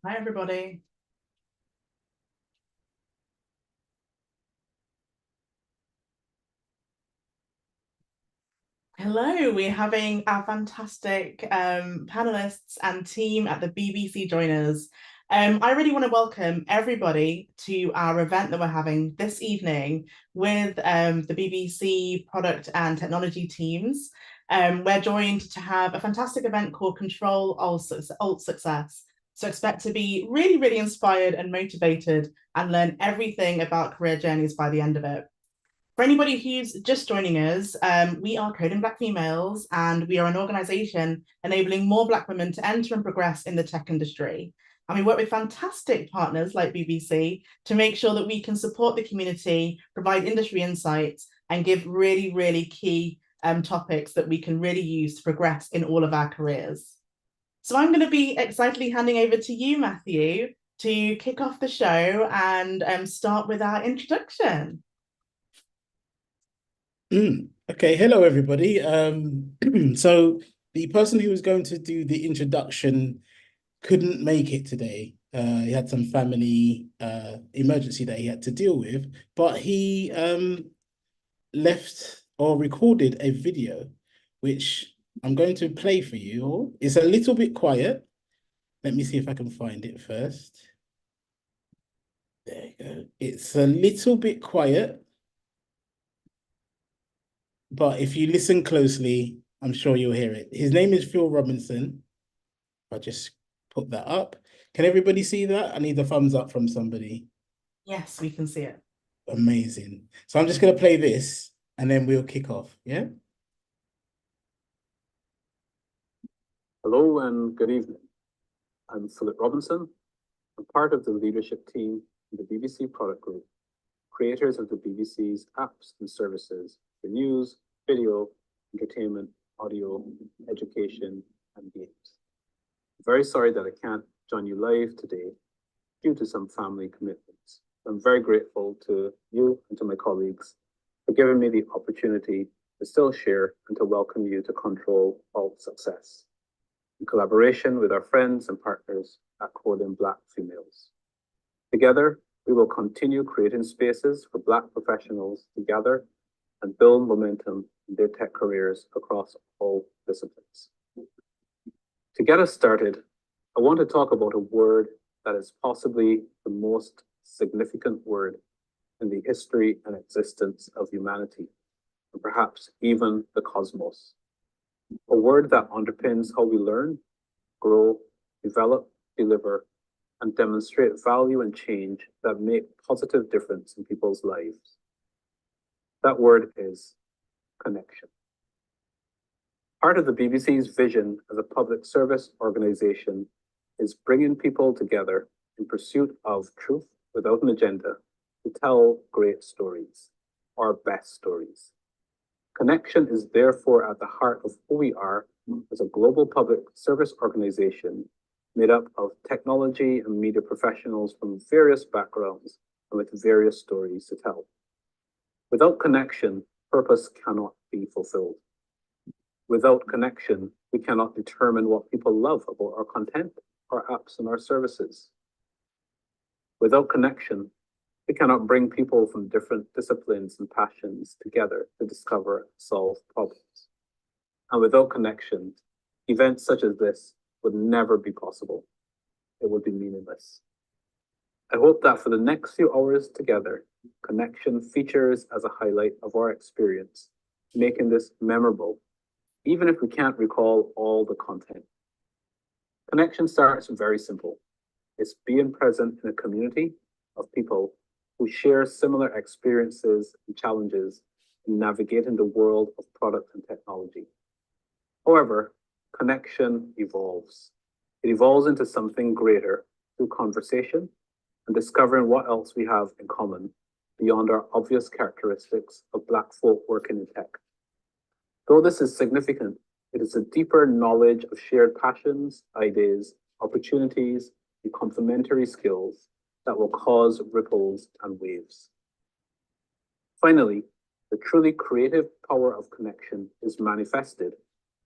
Hi, everybody. Hello, we're having our fantastic panelists and team at the BBC join us. I really want to welcome everybody to our event that we're having this evening with the BBC product and technology teams. We're joined to have a fantastic event called Ctrl+Alt+Success. So expect to be really, really inspired and motivated and learn everything about career journeys by the end of it. For anybody who's just joining us, we are Coding Black Females, and we are an organisation enabling more Black women to enter and progress in the tech industry. And we work with fantastic partners like BBC to make sure that we can support the community, provide industry insights, and give really, really key topics that we can really use to progress in all of our careers. So I'm going to be excitedly handing over to you, Matthew, to kick off the show and start with our introduction. Okay, hello everybody. So the person who was going to do the introduction couldn't make it today. He had some family emergency that he had to deal with, but he left or recorded a video, which I'm going to play for you. It's a little bit quiet. Let me see if I can find it first. There you go. It's a little bit quiet, but if you listen closely, I'm sure you'll hear it. His name is Phil Robinson. I'll just put that up. Can everybody see that? I need a thumbs up from somebody. Yes, we can see it. Amazing. So I'm just going to play this and then we'll kick off. Yeah. Hello and good evening. I'm Philip Robinson. I'm part of the leadership team in the BBC Product Group, creators of the BBC's apps and services for news, video, entertainment, audio, education, and games. I'm very sorry that I can't join you live today due to some family commitments. I'm very grateful to you and to my colleagues for giving me the opportunity to still share and to welcome you to Ctrl+Alt+Success in collaboration with our friends and partners at Coding Black Females. Together, we will continue creating spaces for Black professionals to gather and build momentum in their tech careers across all disciplines. To get us started, I want to talk about a word that is possibly the most significant word in the history and existence of humanity, and perhaps even the cosmos. A word that underpins how we learn, grow, develop, deliver, and demonstrate value and change that make positive difference in people's lives. That word is connection. Part of the BBC's vision as a public service organization is bringing people together in pursuit of truth without an agenda to tell great stories, our best stories. Connection is therefore at the heart of who we are as a global public service organization made up of technology and media professionals from various backgrounds and with various stories to tell. Without connection, purpose cannot be fulfilled. Without connection, we cannot determine what people love about our content, our apps, and our services. Without connection, we cannot bring people from different disciplines and passions together to discover and solve problems. And without connection, events such as this would never be possible. It would be meaningless. I hope that for the next few hours together, connection features as a highlight of our experience, making this memorable, even if we can't recall all the content. Connection starts very simple. It's being present in a community of people who share similar experiences and challenges in navigating the world of product and technology. However, connection evolves. It evolves into something greater through conversation and discovering what else we have in common beyond our obvious characteristics of Black folk working in tech. Though this is significant, it is a deeper knowledge of shared passions, ideas, opportunities, and complementary skills that will cause ripples and waves. Finally, the truly creative power of connection is manifested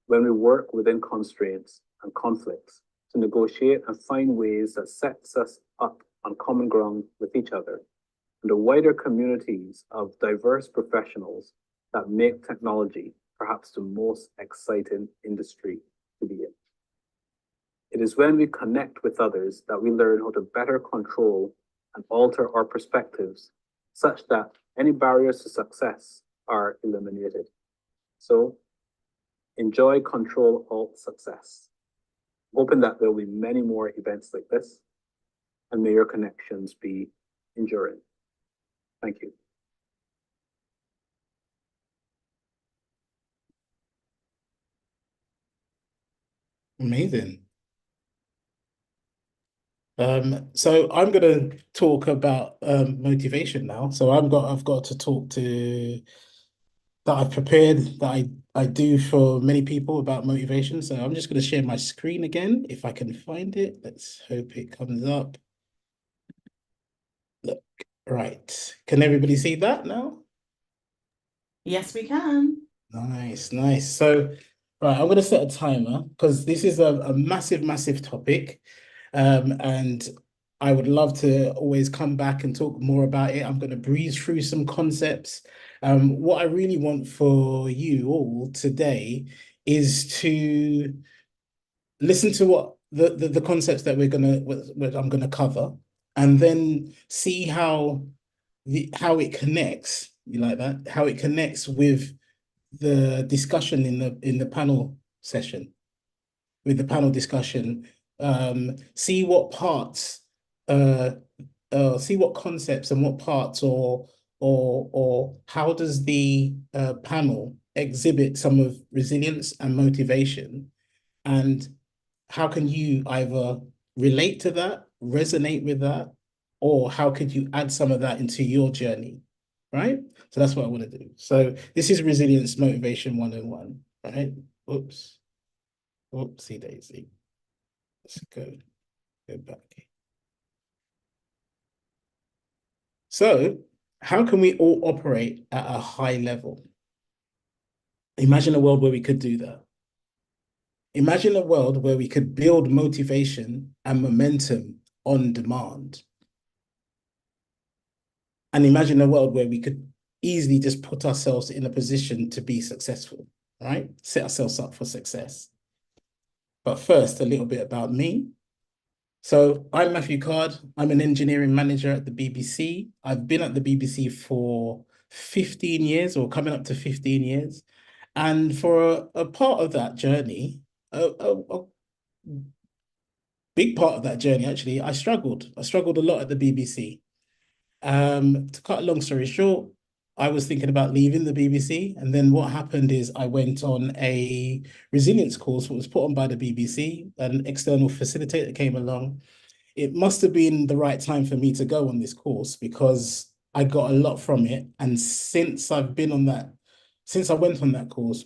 when we work within constraints and conflicts to negotiate and find ways that sets us up on common ground with each other and the wider communities of diverse professionals that make technology perhaps the most exciting industry to be in. It is when we connect with others that we learn how to better control and alter our perspectives such that any barriers to success are eliminated. So enjoy Ctrl+Alt+Success. Hoping that there will be many more events like this, and may your connections be enduring. Thank you. Amazing. So I'm going to talk about motivation now. So I've got to talk to that I've prepared that I do for many people about motivation. So I'm just going to share my screen again if I can find it. Let's hope it comes up. Look, right. Can everybody see that now? Yes, we can. Nice, nice. So, right, I'm going to set a timer because this is a massive, massive topic. And I would love to always come back and talk more about it. I'm going to breeze through some concepts. What I really want for you all today is to listen to what the concepts that what I'm gonna cover, and then see how it connects. You like that? How it connects with the discussion in the panel session, with the panel discussion. See what parts, see what concepts and what parts, or how does the panel exhibit some of resilience and motivation, and how can you either relate to that, resonate with that, or how could you add some of that into your journey, right? So that's what I want to do. So this is Resilience Motivation 101, right? Oops. Oopsie daisy. Let's go back. So how can we all operate at a high level? Imagine a world where we could do that. Imagine a world where we could build motivation and momentum on demand. And imagine a world where we could easily just put ourselves in a position to be successful, right? Set ourselves up for success. But first, a little bit about me. So I'm Matthew Card. I'm an engineering manager at the BBC. I've been at the BBC for 15 years, or coming up to 15 years. And for a part of that journey, a big part of that journey, actually, I struggled. I struggled a lot at the BBC. To cut a long story short, I was thinking about leaving the BBC. And then what happened is I went on a resilience course that was put on by the BBC. An external facilitator came along. It must have been the right time for me to go on this course because I got a lot from it. And since I went on that course,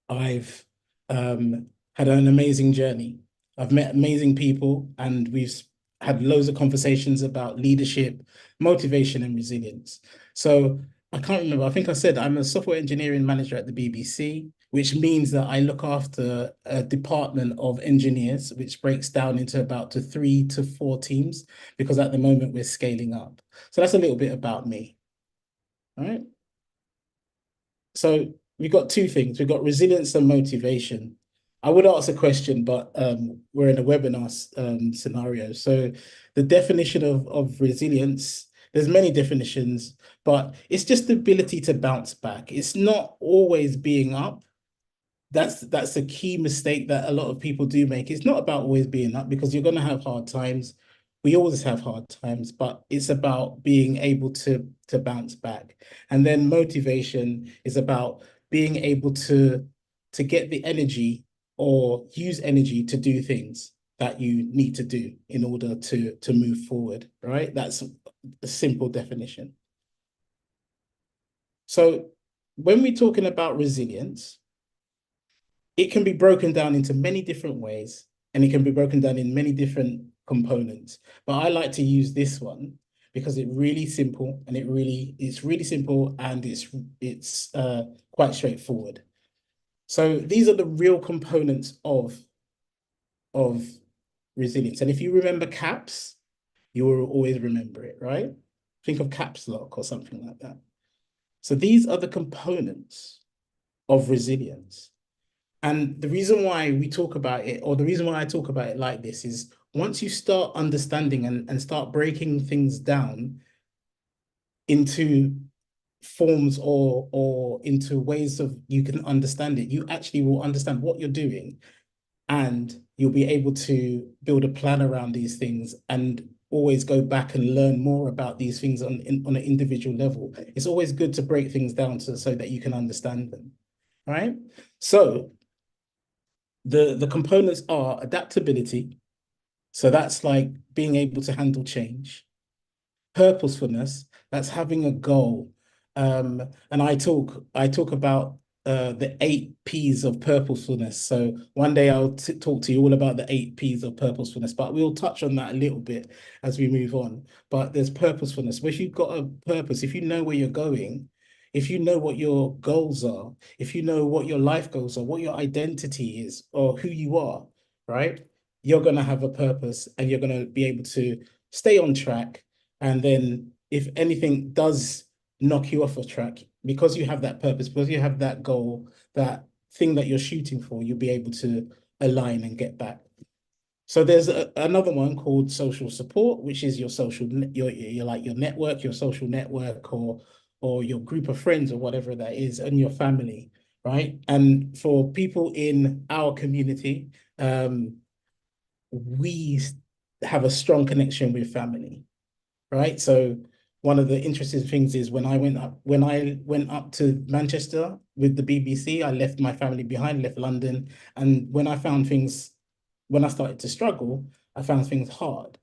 I've had an amazing journey. I've met amazing people, and we've had loads of conversations about leadership, motivation, and resilience. So I can't remember. I think I said I'm a software engineering manager at the BBC, which means that I look after a department of engineers, which breaks down into about 3 to 4 teams, because at the moment we're scaling up. So that's a little bit about me. All right. So we've got two things. We've got resilience and motivation. I would ask a question, but we're in a webinar scenario. So the definition of resilience, there's many definitions, but it's just the ability to bounce back. It's not always being up. That's a key mistake that a lot of people do make. It's not about always being up, because you're going to have hard times. We always have hard times, but it's about being able to bounce back. And then motivation is about being able to get the energy or use energy to do things that you need to do in order to move forward, right? That's a simple definition. So when we're talking about resilience, it can be broken down into many different ways, and it can be broken down in many different components. But I like to use this one because it's really simple, and it's really simple, and it's quite straightforward. So these are the real components of of resilience. And if you remember CAPS, you will always remember it, right? Think of caps lock or something like that. So these are the components of resilience. And the reason why we talk about it, or the reason why I talk about it like this, is once you start understanding and start breaking things down into forms or into ways of you can understand it, you actually will understand what you're doing, and you'll be able to build a plan around these things and always go back and learn more about these things on an individual level. It's always good to break things down so that you can understand them, right? So the components are adaptability. So that's like being able to handle change. Purposefulness, that's having a goal. And I talk about the 8 P's of purposefulness. So one day I'll talk to you all about the 8 P's of purposefulness, but we'll touch on that a little bit as we move on. But there's purposefulness. But if you've got a purpose, if you know where you're going, if you know what your goals are, if you know what your life goals are, what your identity is, or who you are, right? You're going to have a purpose, and you're going to be able to stay on track. And then if anything does knock you off of track, because you have that purpose, because you have that goal, that thing that you're shooting for, you'll be able to align and get back. So there's another one called social support, which is your social, your like your network, your social network, or your group of friends, or whatever that is, and your family, right? And for people in our community, we have a strong connection with family, right? So one of the interesting things is when I went up to Manchester with the BBC, I left my family behind, left London. And when I started to struggle, I found things hard.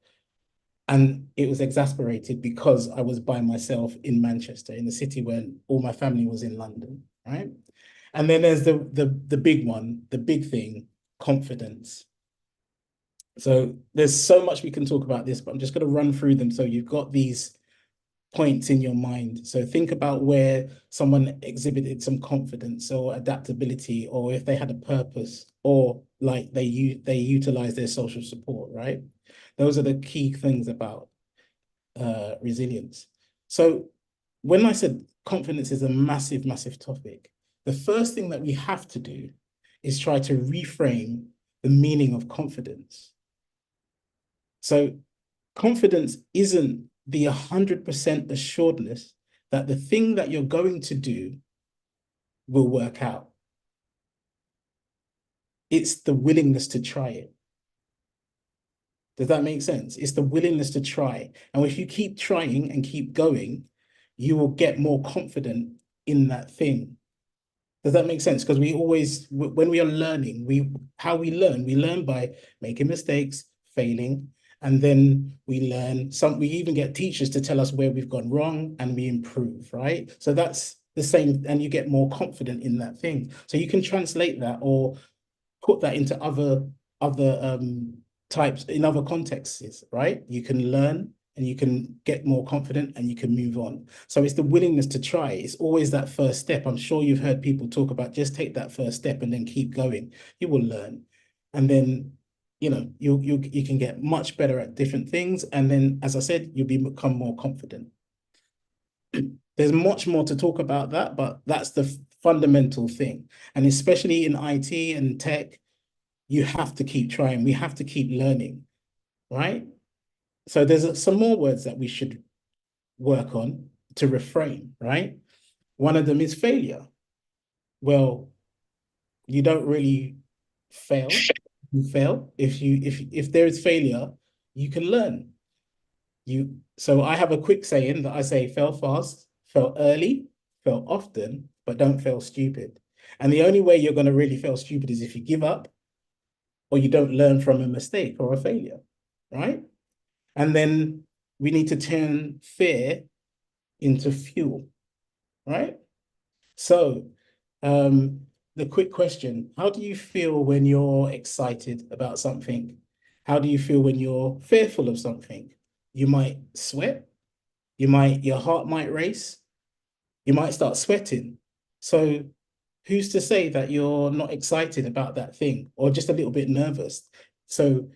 And it was exasperated because I was by myself in Manchester, in the city where all my family was in London, right? And then there's the big one, the big thing, confidence. So there's so much we can talk about this, but I'm just going to run through them so you've got these points in your mind. So think about where someone exhibited some confidence or adaptability, or if they had a purpose, or like they utilize their social support, right? Those are the key things about resilience. So when I said confidence is a massive, massive topic, the first thing that we have to do is try to reframe the meaning of confidence. So confidence isn't the 100% assuredness that the thing that you're going to do will work out. It's the willingness to try it. Does that make sense? It's the willingness to try. And if you keep trying and keep going, you will get more confident in that thing. Does that make sense? Because we always, when we are learning, we learn by making mistakes, failing, and then we learn we even get teachers to tell us where we've gone wrong, and we improve, right? So that's the same, and you get more confident in that thing. So you can translate that or put that into other types in other contexts, right? You can learn and you can get more confident and you can move on. So it's the willingness to try. It's always that first step. I'm sure you've heard people talk about just take that first step and then keep going. You will learn. And then, you know, you can get much better at different things. And then, as I said, you'll become more confident. There's much more to talk about that, but that's the fundamental thing. And especially in IT and tech, you have to keep trying. We have to keep learning, right? So there's some more words that we should work on to reframe, right? One of them is failure. Well, you don't really fail. You fail. If there is failure, you can learn. So I have a quick saying that I say, fail fast, fail early, fail often, but don't fail stupid. And the only way you're going to really fail stupid is if you give up or you don't learn from a mistake or a failure, right? And then we need to turn fear into fuel, right? So the quick question, how do you feel when you're excited about something? How do you feel when you're fearful of something? You might sweat, your heart might race, you might start sweating. So who's to say that you're not excited about that thing or just a little bit nervous? So,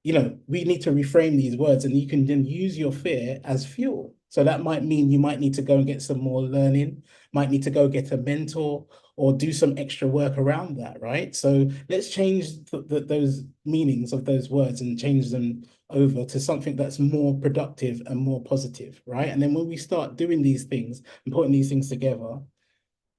we need to reframe these words, and you can then use your fear as fuel. So that might mean you might need to go and get some more learning, might need to go get a mentor or do some extra work around that, right? So let's change those meanings of those words and change them over to something that's more productive and more positive, right? And then when we start doing these things and putting these things together,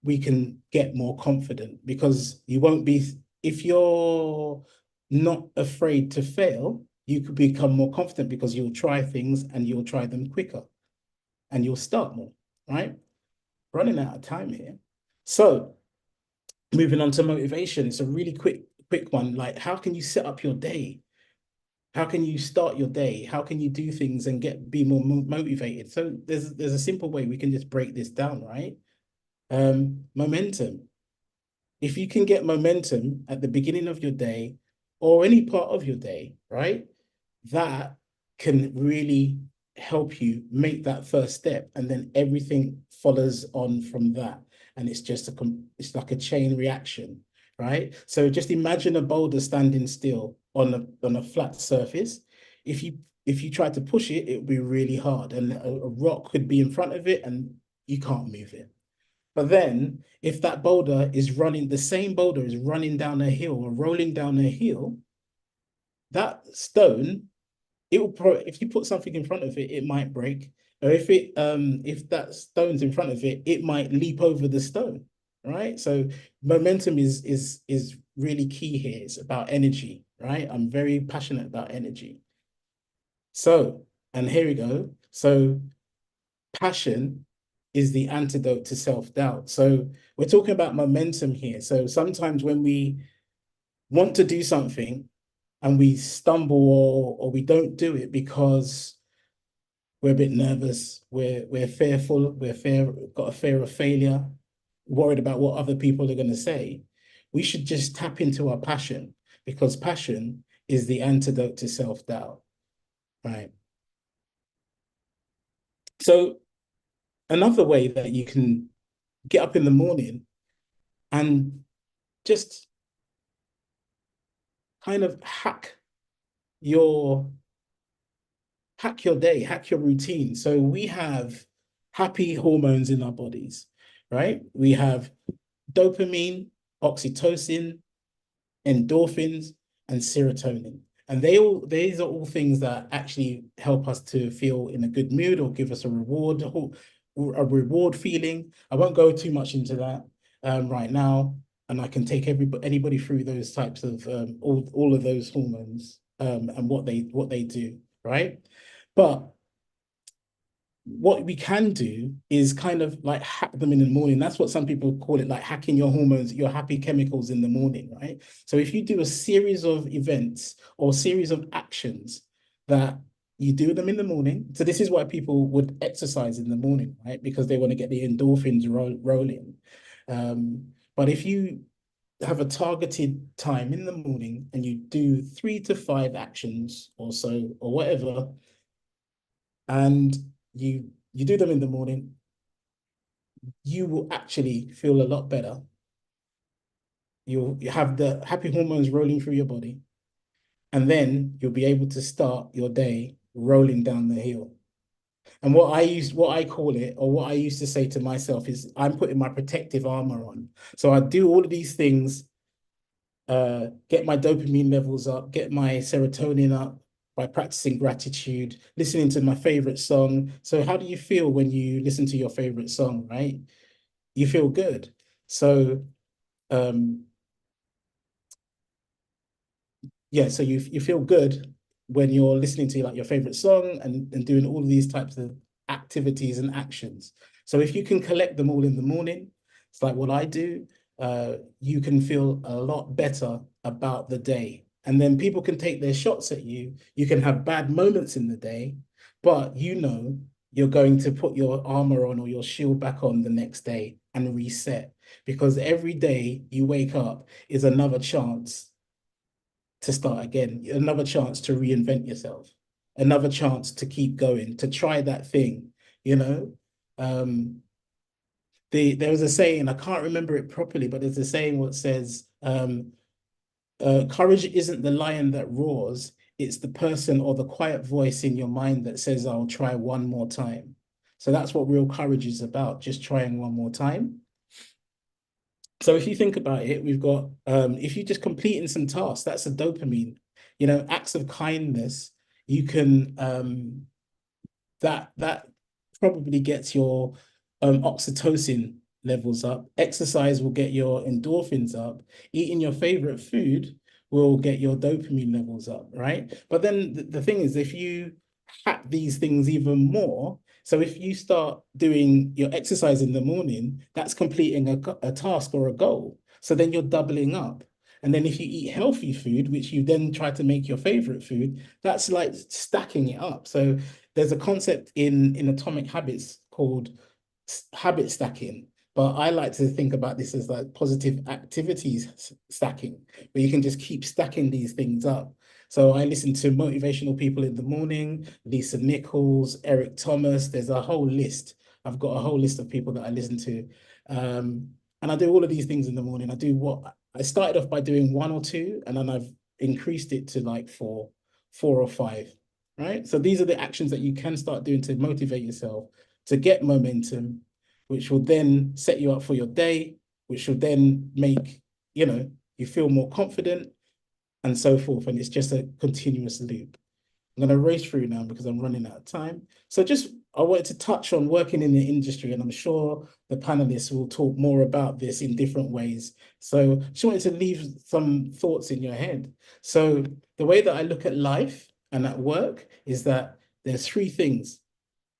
we can get more confident, because you won't be, if you're not afraid to fail, you could become more confident because you'll try things and you'll try them quicker and you'll start more, right? Running out of time here. So moving on to motivation, it's a really quick one. Like, how can you set up your day? How can you start your day? How can you do things and be more motivated? So there's a simple way we can just break this down, right? Momentum. If you can get momentum at the beginning of your day or any part of your day, right, that can really help you make that first step, and then everything follows on from that. And it's just it's like a chain reaction, right? So just imagine a boulder standing still on a flat surface. If you try to push it, it would be really hard, and a rock could be in front of it and you can't move it. But then if that boulder is running, the same boulder is running down a hill or rolling down a hill, that stone, it will probably, if you put something in front of it, it might break. Or if that stone's in front of it, it might leap over the stone, right? So momentum is really key here. It's about energy, right? I'm very passionate about energy. So, and here we go. So passion is the antidote to self-doubt. So we're talking about momentum here. So sometimes when we want to do something and we stumble, or we don't do it because we're a bit nervous, we're fearful, got a fear of failure, worried about what other people are going to say, we should just tap into our passion, because passion is the antidote to self-doubt, right? So another way that you can get up in the morning and just kind of your your day, hack your routine. So we have happy hormones in our bodies, right? We have dopamine, oxytocin, endorphins, and serotonin. And these are all things that actually help us to feel in a good mood or give us a reward feeling. I won't go too much into that right now, and I can take anybody through those types of all of those hormones and what they do, right? But what we can do is kind of like hack them in the morning. That's what some people call it, like hacking your hormones, your happy chemicals in the morning, right? So if you do a series of events or series of actions that you do them in the morning. So this is why people would exercise in the morning, right? Because they want to get the endorphins rolling. But if you have a targeted time in the morning and you do 3 to 5 actions or so, or whatever, and you do them in the morning, you will actually feel a lot better. You have the happy hormones rolling through your body, and then you'll be able to start your day rolling down the hill. And what I call it, or what I used to say to myself, is I'm putting my protective armor on. So I do all of these things, get my dopamine levels up, get my serotonin up by practicing gratitude, listening to my favorite song. So how do you feel when you listen to your favorite song, right? You feel good. So yeah, so you feel good when you're listening to like your favorite song and doing all of these types of activities and actions. So if you can collect them all in the morning, it's like what I do, you can feel a lot better about the day. And then people can take their shots at you. You can have bad moments in the day, but you're going to put your armor on or your shield back on the next day and reset, because every day you wake up is another chance to start again, another chance to reinvent yourself, another chance to keep going, to try that thing, you know. There was a saying, I can't remember it properly, but there's a saying what says, courage isn't the lion that roars, it's the person or the quiet voice in your mind that says, I'll try one more time. So that's what real courage is about, just trying one more time. So if you think about it, we've got, if you just completing some tasks, that's a dopamine. You know, acts of kindness, you can, that probably gets your oxytocin levels up. Exercise will get your endorphins up. Eating your favorite food will get your dopamine levels up, right? But then the thing is, if you hack these things even more, so if you start doing your exercise in the morning, that's completing a task or a goal. So then you're doubling up. And then if you eat healthy food, which you then try to make your favorite food, that's like stacking it up. So there's a concept in Atomic Habits called habit stacking, but I like to think about this as like positive activities stacking, where you can just keep stacking these things up. So I listen to motivational people in the morning, Lisa Nichols, Eric Thomas. There's a whole list. I've got a whole list of people that I listen to. And I do all of these things in the morning. I started off by doing one or two, and then I've increased it to like four or five, right? So these are the actions that you can start doing to motivate yourself, to get momentum, which will then set you up for your day, which will then make, you feel more confident and so forth. And it's just a continuous loop. I'm going to race through now because I'm running out of time. So I wanted to touch on working in the industry, and I'm sure the panelists will talk more about this in different ways. So just wanted to leave some thoughts in your head. So the way that I look at life and at work is that there's three things: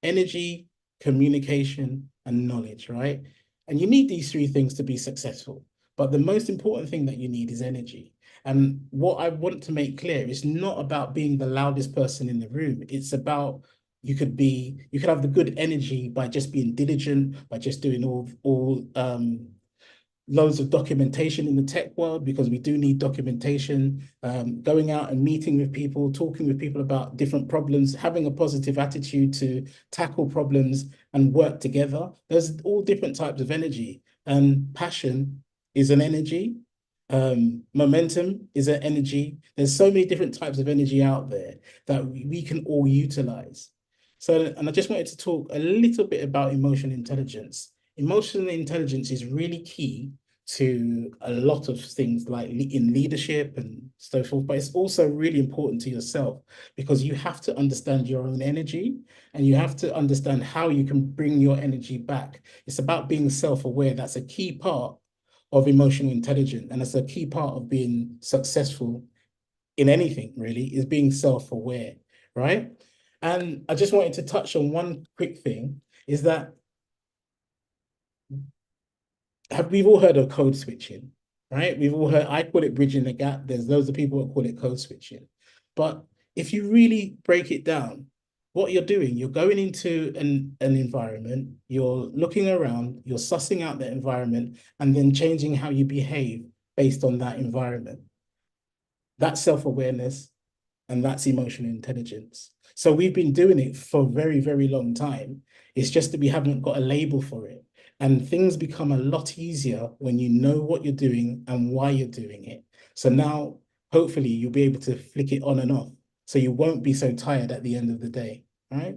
energy, communication, and knowledge, right? And you need these three things to be successful. But the most important thing that you need is energy. And what I want to make clear is not about being the loudest person in the room. It's about you could have the good energy by just being diligent, by just doing all loads of documentation in the tech world, because we do need documentation, going out and meeting with people, talking with people about different problems, having a positive attitude to tackle problems and work together. There's all different types of energy, and passion is an energy. Momentum is an energy. There's so many different types of energy out there that we can all utilize. So, and I just wanted to talk a little bit about emotional intelligence. Emotional intelligence is really key to a lot of things like in leadership and so forth, but it's also really important to yourself, because you have to understand your own energy and you have to understand how you can bring your energy back. It's about being self-aware. That's a key part of emotional intelligence, and it's a key part of being successful in anything, really, is being self-aware, right? And I just wanted to touch on one quick thing, is that we've all heard of code switching, right? We've all heard, I call it bridging the gap. There's loads of people that call it code switching. But if you really break it down, what you're doing, you're going into an environment, you're looking around, you're sussing out the environment, and then changing how you behave based on that environment. That's self-awareness, and that's emotional intelligence. So we've been doing it for a very, very long time. It's just that we haven't got a label for it. And things become a lot easier when you know what you're doing and why you're doing it. So now, hopefully, you'll be able to flick it on and off. So you won't be so tired at the end of the day, right?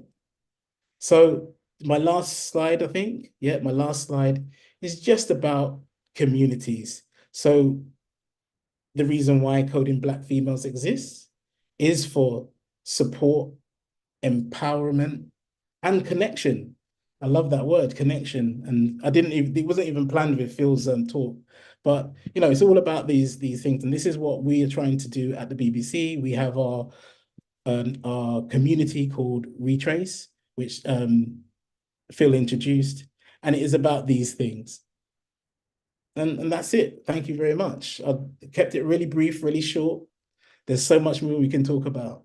So my last slide, I think, my last slide is just about communities. So the reason why Coding Black Females exists is for support, empowerment, and connection. I love that word, connection. And it wasn't even planned with Phil's talk. But, it's all about these things. And this is what we are trying to do at the BBC. We have our community called Retrace, which Phil introduced. And it is about these things. And that's it. Thank you very much. I kept it really brief, really short. There's so much more we can talk about.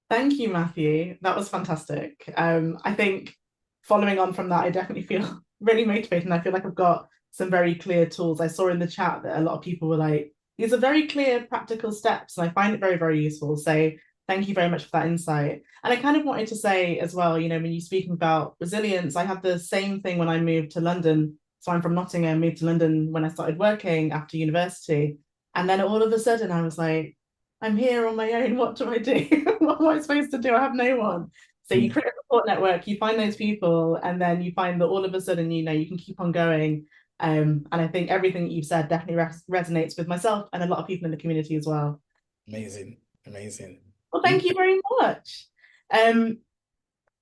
Thank you, Matthew. That was fantastic. I think following on from that, I definitely feel really motivated, and I feel like I've got some very clear tools. I saw in the chat that a lot of people were like, these are very clear practical steps, and I find it very, very useful. So thank you very much for that insight. And I kind of wanted to say as well, when you're speaking about resilience, I had the same thing when I moved to London. So I'm from Nottingham, moved to London when I started working after university. And then all of a sudden I was like, I'm here on my own. What do I do? What am I supposed to do? I have no one. So you create a support network, you find those people, and then you find that all of a sudden, you can keep on going. And I think everything that you've said definitely resonates with myself and a lot of people in the community as well. Amazing, amazing. Well, thank you very much. Um,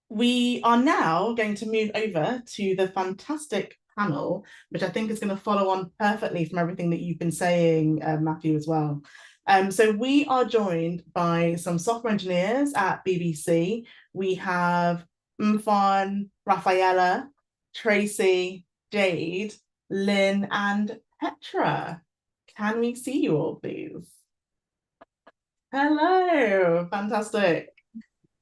we are now going to move over to the fantastic panel, which I think is going to follow on perfectly from everything that you've been saying, Matthew, as well. So we are joined by some software engineers at BBC. We have Mfon, Rafaela, Tracy, Jade, Lynn, and Petra. Can we see you all, please? Hello, fantastic.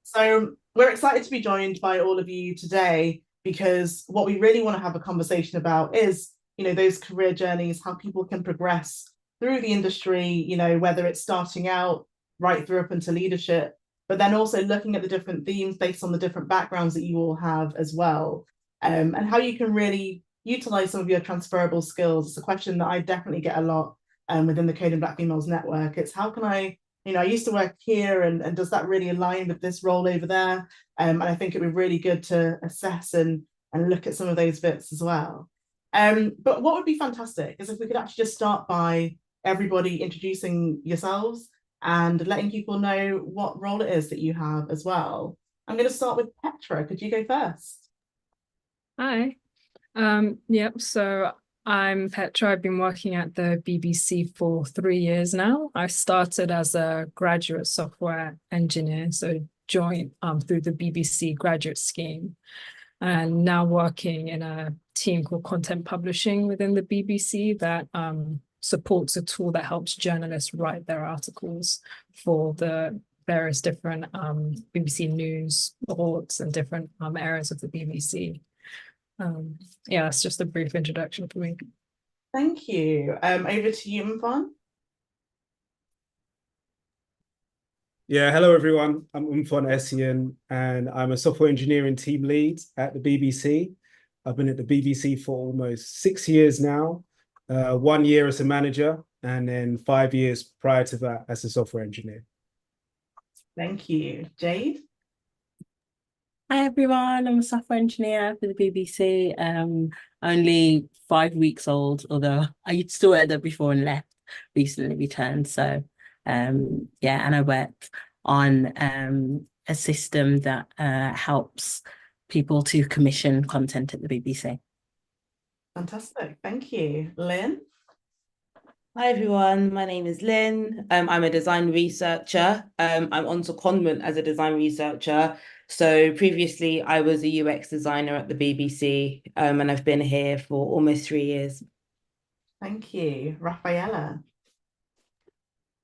So we're excited to be joined by all of you today because what we really want to have a conversation about is, those career journeys, how people can progress through the industry, whether it's starting out right through up into leadership, but then also looking at the different themes based on the different backgrounds that you all have as well, and how you can really utilize some of your transferable skills. It's a question that I definitely get a lot within the Coding Black Females Network. It's how can I used to work here, and does that really align with this role over there? And I think it would be really good to assess and look at some of those bits as well. But what would be fantastic is if we could actually just start by everybody introducing yourselves and letting people know what role it is that you have as well. I'm going to start with Petra. Could you go first? Hi. Yep, so I'm Petra. I've been working at the BBC for 3 years now. I started as a graduate software engineer, so joined through the BBC graduate scheme, and now working in a team called Content Publishing within the BBC that supports a tool that helps journalists write their articles for the various different BBC News, reports, and different areas of the BBC. Yeah, that's just a brief introduction for me. Thank you. Over to you, Mfon. Yeah, hello everyone. I'm Mfon Essien and I'm a software engineering team lead at the BBC. I've been at the BBC for almost 6 years now, 1 year as a manager, and then 5 years prior to that as a software engineer. Thank you. Jade? Hi everyone, I'm a software engineer for the BBC. Only 5 weeks old, although I still worked there before and left, recently returned. So yeah, and I worked on a system that helps people to commission content at the BBC. Fantastic. Thank you. Lynn? Hi everyone, my name is Lynn. I'm a design researcher. I'm on secondment as a design researcher. So previously I was a UX designer at the BBC, and I've been here for almost 3 years. Thank you. Rafaela?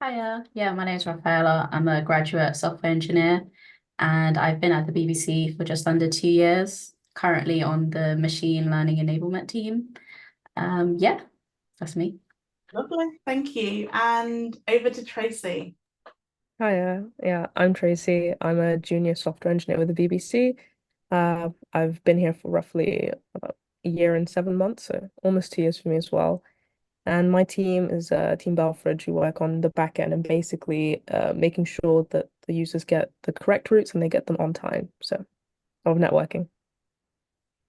Hiya, yeah, my name is Rafaela. I'm a graduate software engineer and I've been at the BBC for just under 2 years, currently on the machine learning enablement team. Yeah, that's me. Lovely. Thank you. And over to Tracy. Hiya, yeah, I'm Tracy. I'm a junior software engineer with the BBC. I've been here for roughly about a year and 7 months, so almost 2 years for me as well. And my team is Team Belfridge, who work on the back end and basically making sure that the users get the correct routes and they get them on time. So, a lot of networking.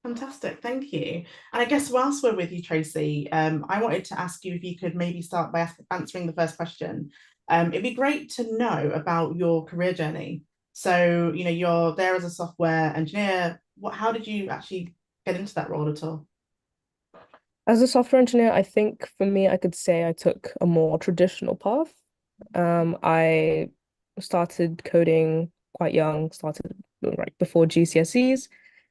Fantastic, thank you. And I guess whilst we're with you, Tracy, I wanted to ask you if you could maybe start by answering the first question. It'd be great to know about your career journey. So, you're there as a software engineer. How did you actually get into that role at all? As a software engineer, I think for me, I could say I took a more traditional path. I started coding quite young, started right before GCSEs.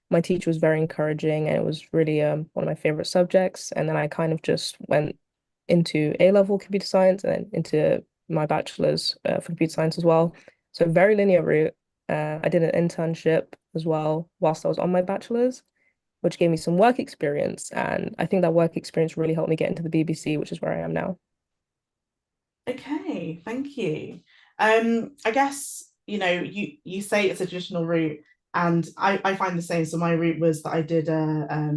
My teacher was very encouraging and it was really one of my favorite subjects. And then I kind of just went into A-level computer science and then into my bachelor's for computer science as well. So very linear route. I did an internship as well whilst I was on my bachelor's, which gave me some work experience. And I think that work experience really helped me get into the BBC, which is where I am now. Okay, thank you. I guess, you say it's a traditional route, and I find the same. So my route was that I did a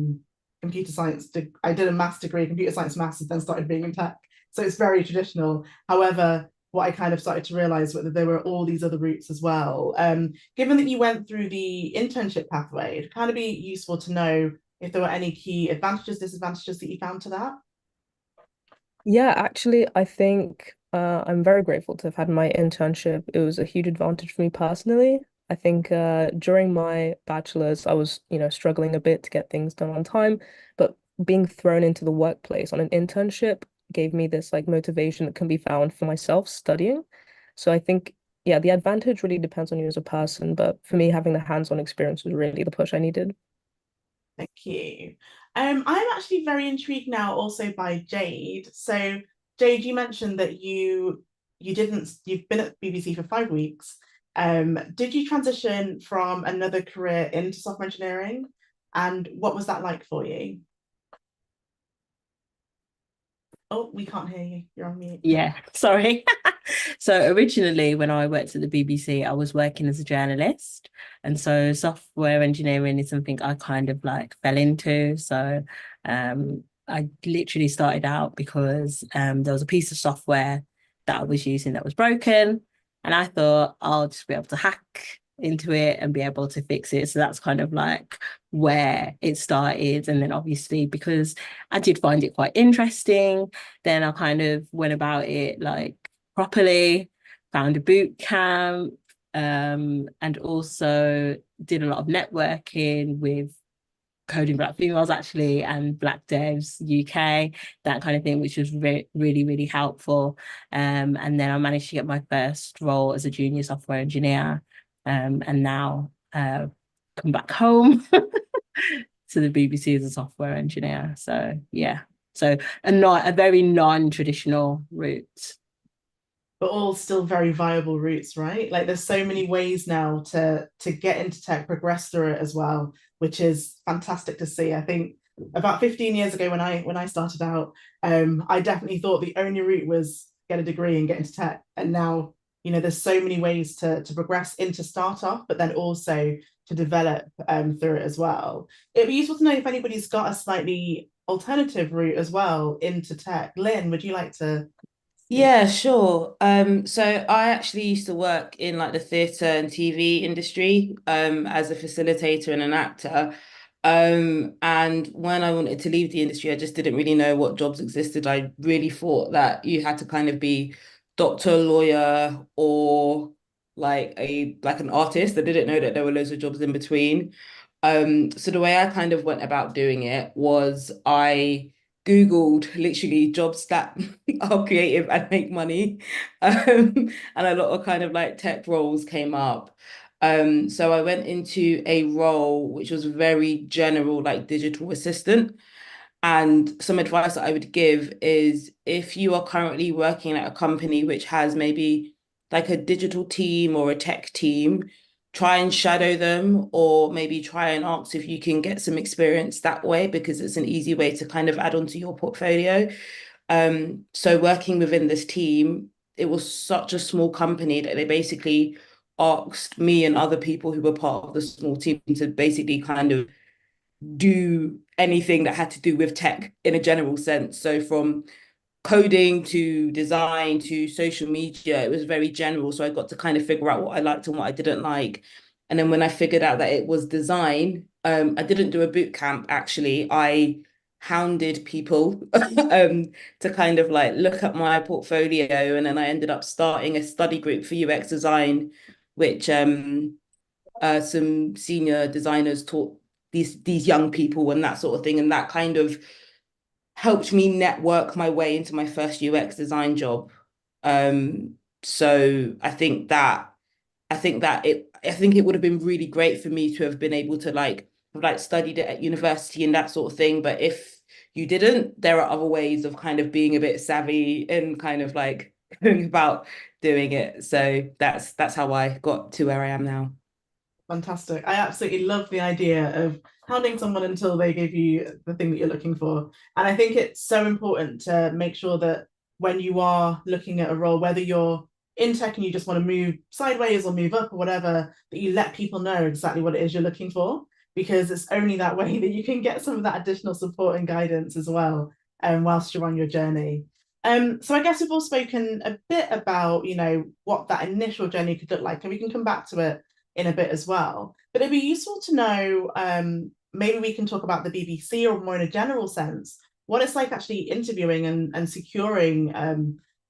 computer science, I did a maths degree, computer science maths, and then started being in tech. So it's very traditional. However, what I kind of started to realize was that there were all these other routes as well. Given that you went through the internship pathway, it'd kind of be useful to know if there were any key advantages, disadvantages that you found to that. Yeah, actually, I think I'm very grateful to have had my internship. It was a huge advantage for me personally. I think during my bachelor's, I was, struggling a bit to get things done on time, but being thrown into the workplace on an internship gave me this like motivation that can be found for myself studying. So I think, yeah, the advantage really depends on you as a person, but for me, having the hands-on experience was really the push I needed. Thank you. I'm actually very intrigued now also by Jade. So Jade, you mentioned that you've been at BBC for 5 weeks. Did you transition from another career into software engineering? And what was that like for you? Oh, we can't hear you. You're on mute. Yeah, sorry. So originally, when I worked at the BBC, I was working as a journalist. And so software engineering is something I kind of like fell into. So I literally started out because there was a piece of software that I was using that was broken. And I thought I'll just be able to hack into it and be able to fix it. So that's kind of like where it started. And then obviously, because I did find it quite interesting, then I kind of went about it like properly, found a boot camp, and also did a lot of networking with Coding Black Females actually and Black Devs UK, that kind of thing, which was really, really helpful. And then I managed to get my first role as a junior software engineer, and now come back home to the BBC as a software engineer. So yeah, so a very non-traditional route. But all still very viable routes, right? Like there's so many ways now to get into tech, progress through it as well, which is fantastic to see. I think about 15 years ago when I started out, I definitely thought the only route was get a degree and get into tech. And now, there's so many ways to progress into startup, but then also to develop through it as well. It'd be useful to know if anybody's got a slightly alternative route as well into tech. Lynn, would you like to? Yeah, sure. So I actually used to work in like the theatre and TV industry, as a facilitator and an actor. And when I wanted to leave the industry, I just didn't really know what jobs existed. I really thought that you had to kind of be doctor, lawyer, or like an artist. I didn't know that there were loads of jobs in between. So the way I kind of went about doing it was I Googled literally jobs that are creative and make money. And a lot of kind of like tech roles came up. So I went into a role which was very general, like digital assistant. And some advice that I would give is if you are currently working at a company which has maybe like a digital team or a tech team, try and shadow them, or maybe try and ask if you can get some experience that way, because it's an easy way to kind of add onto your portfolio. So working within this team, it was such a small company that they basically asked me and other people who were part of the small team to basically kind of do anything that had to do with tech in a general sense. So from coding to design to social media, it was very general. So I got to kind of figure out what I liked and what I didn't like. And then when I figured out that it was design, I didn't do a boot camp actually. I hounded people to kind of like look at my portfolio. And then I ended up starting a study group for UX design, which some senior designers taught these young people and that sort of thing. And that kind of helped me network my way into my first UX design job. So I think it would have been really great for me to have been able to have like studied it at university and that sort of thing. But if you didn't, there are other ways of kind of being a bit savvy and kind of like going about doing it. So that's how I got to where I am now. Fantastic. I absolutely love the idea of hounding someone until they give you the thing that you're looking for. And I think it's so important to make sure that when you are looking at a role, whether you're in tech and you just want to move sideways or move up or whatever, that you let people know exactly what it is you're looking for, because it's only that way that you can get some of that additional support and guidance as well, whilst you're on your journey. So I guess we've all spoken a bit about, what that initial journey could look like, and we can come back to it in a bit as well. But it'd be useful to know, maybe we can talk about the BBC or more in a general sense, what it's like actually interviewing and securing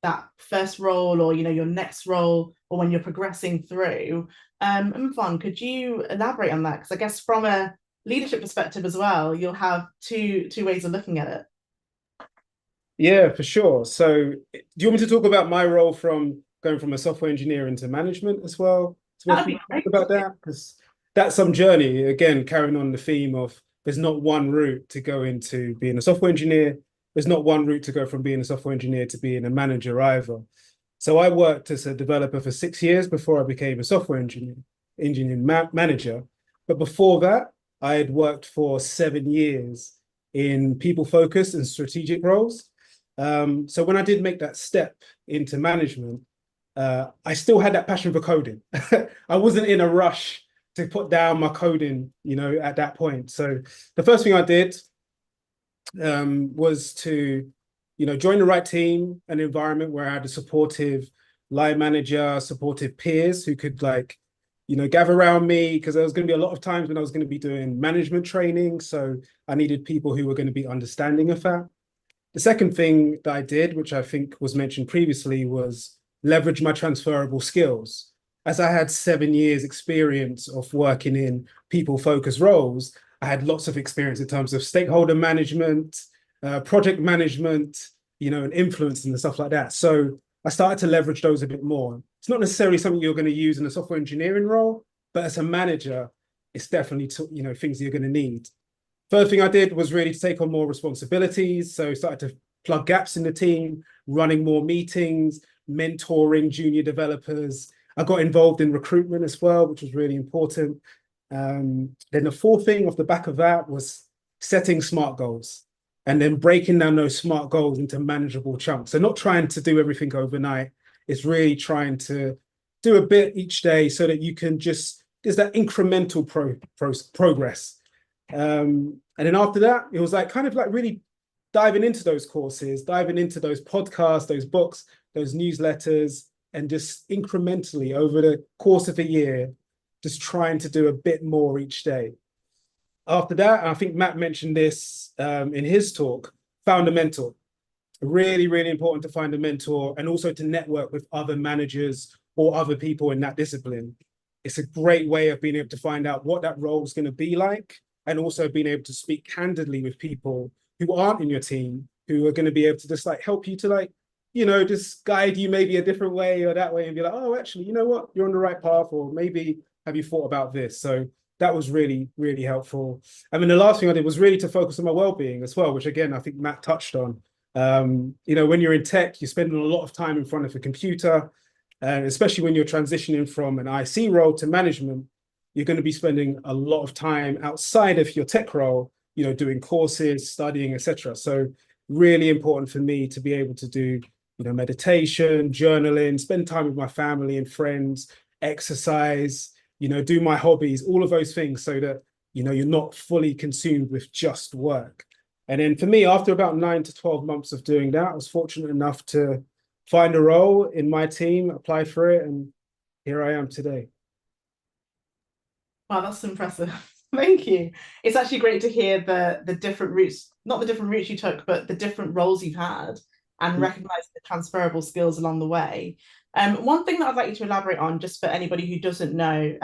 that first role or, your next role or when you're progressing through. Mfon, could you elaborate on that? Because I guess from a leadership perspective as well, you'll have two ways of looking at it. Yeah, for sure. So do you want me to talk about my role from going from a software engineer into management as well? That'd be great. About that, because that's some journey. Again, carrying on the theme of there's not one route to go into being a software engineer. There's not one route to go from being a software engineer to being a manager either. So I worked as a developer for 6 years before I became a software manager. But before that, I had worked for 7 years in people-focused and strategic roles. So when I did make that step into management, I still had that passion for coding. I wasn't in a rush to put down my coding, at that point. So the first thing I did was to, join the right team, an environment where I had a supportive line manager, supportive peers who could gather around me, because there was going to be a lot of times when I was going to be doing management training. So I needed people who were going to be understanding of that. The second thing that I did, which I think was mentioned previously, was leverage my transferable skills. As I had 7 years experience of working in people-focused roles, I had lots of experience in terms of stakeholder management, project management, and influence and stuff like that. So I started to leverage those a bit more. It's not necessarily something you're going to use in a software engineering role, but as a manager, it's definitely things you're going to need. First thing I did was really to take on more responsibilities. So I started to plug gaps in the team, running more meetings, mentoring junior developers. I got involved in recruitment as well, which was really important. Then the fourth thing off the back of that was setting smart goals and then breaking down those smart goals into manageable chunks. So not trying to do everything overnight. It's really trying to do a bit each day so that you can there's that incremental progress. And then after that, it was really diving into those courses, diving into those podcasts, those books, those newsletters, and just incrementally over the course of a year, just trying to do a bit more each day. After that, I think Matt mentioned this in his talk, found a mentor. Really, really important to find a mentor and also to network with other managers or other people in that discipline. It's a great way of being able to find out what that role is going to be like, and also being able to speak candidly with people who aren't in your team, who are going to be able to just help you to just guide you maybe a different way or that way and be like, oh, actually, you know what, you're on the right path, or maybe have you thought about this? So that was really, really helpful. I mean, the last thing I did was really to focus on my well-being as well, which again, I think Matt touched on. When you're in tech, you're spending a lot of time in front of a computer, and especially when you're transitioning from an IC role to management, you're going to be spending a lot of time outside of your tech role, doing courses, studying, etc. So really important for me to be able to do, meditation, journaling, spend time with my family and friends, exercise, do my hobbies, all of those things, so that, you're not fully consumed with just work. And then for me, after about 9 to 12 months of doing that, I was fortunate enough to find a role in my team, apply for it, and here I am today. Wow, that's impressive. Thank you. It's actually great to hear the different routes, not the different routes you took, but the different roles you've had, and recognize the transferable skills along the way. One thing that I'd like you to elaborate on, just for anybody who doesn't know,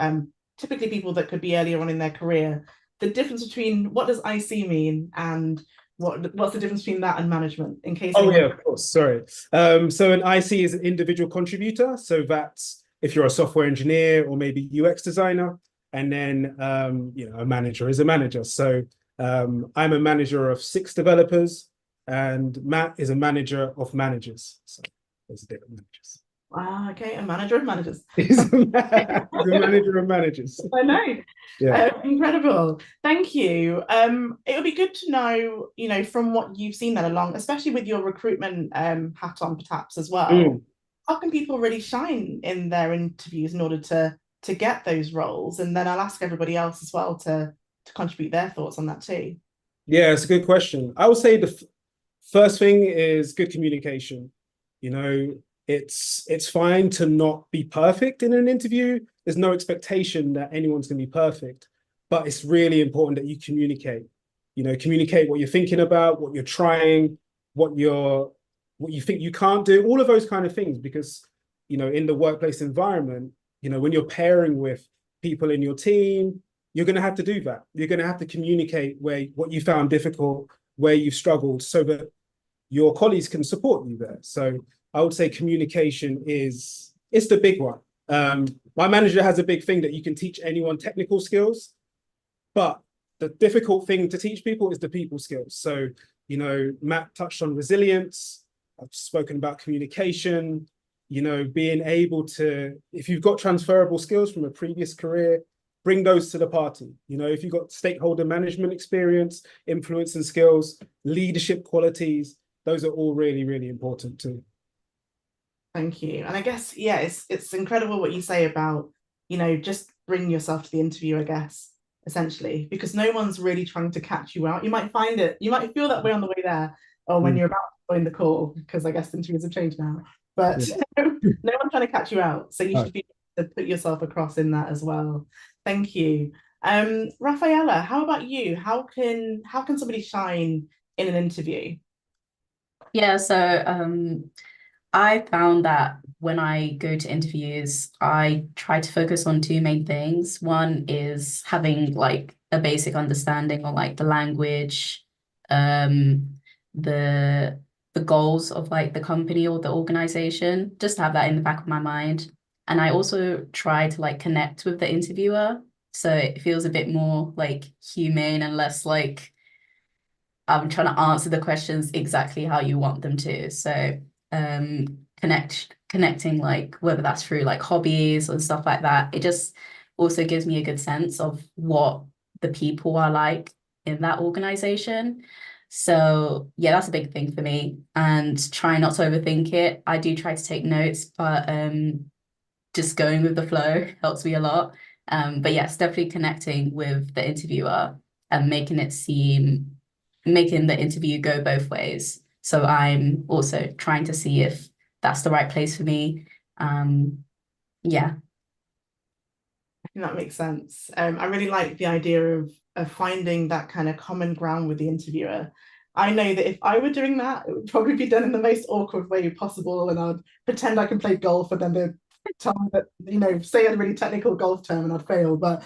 typically people that could be earlier on in their career, the difference between what does IC mean and what's the difference between that and management, in case. Oh yeah, of course. Sorry. So an IC is an individual contributor. So that's if you're a software engineer or maybe UX designer, and then a manager is a manager. So I'm a manager of 6 developers, and Matt is a manager of managers. So there's different managers. Okay, a manager of managers. He's a manager of managers. I know. Yeah. Incredible. Thank you. It would be good to know, from what you've seen then along, especially with your recruitment hat on perhaps as well, how can people really shine in their interviews in order to get those roles? And then I'll ask everybody else as well to contribute their thoughts on that too. Yeah, it's a good question. I would say First thing is good communication. You know, it's fine to not be perfect in an interview. There's no expectation that anyone's going to be perfect, but it's really important that you communicate. You know, communicate what you're thinking about, what you're trying, what you think you can't do, all of those kind of things. Because, you know, in the workplace environment, you know, when you're pairing with people in your team, you're going to have to do that. You're going to have to communicate what you found difficult, where you've struggled, so that your colleagues can support you there. So I would say communication it's the big one. My manager has a big thing that you can teach anyone technical skills, but the difficult thing to teach people is the people skills. So, you know, Matt touched on resilience. I've spoken about communication, you know, being able to, if you've got transferable skills from a previous career, bring those to the party. You know, if you've got stakeholder management experience, influence and skills, leadership qualities, those are all really, really important too. Thank you. And I guess, yeah, it's incredible what you say about, you know, just bring yourself to the interview, I guess, essentially, because no one's really trying to catch you out. You might feel that way on the way there, or when you're about to join the call, because I guess interviews have changed now. But no one's trying to catch you out. So you should be able to put yourself across in that as well. Thank you. Rafaela, how about you? How can somebody shine in an interview? Yeah, so I found that when I go to interviews, I try to focus on two main things. One is having like a basic understanding on like the language, the goals of like the company or the organization, just to have that in the back of my mind. And I also try to like connect with the interviewer, so it feels a bit more like humane and less like I'm trying to answer the questions exactly how you want them to. So connecting like whether that's through like hobbies and stuff like that, it just also gives me a good sense of what the people are like in that organization. So yeah, that's a big thing for me, and try not to overthink it. I do try to take notes, but just going with the flow helps me a lot. But yes, definitely connecting with the interviewer and making the interview go both ways. So I'm also trying to see if that's the right place for me. Yeah. That makes sense. I really like the idea of finding that kind of common ground with the interviewer. I know that if I were doing that, it would probably be done in the most awkward way possible, and I'd pretend I can play golf, and then they'd tell me that, you know, say a really technical golf term and I'd fail. But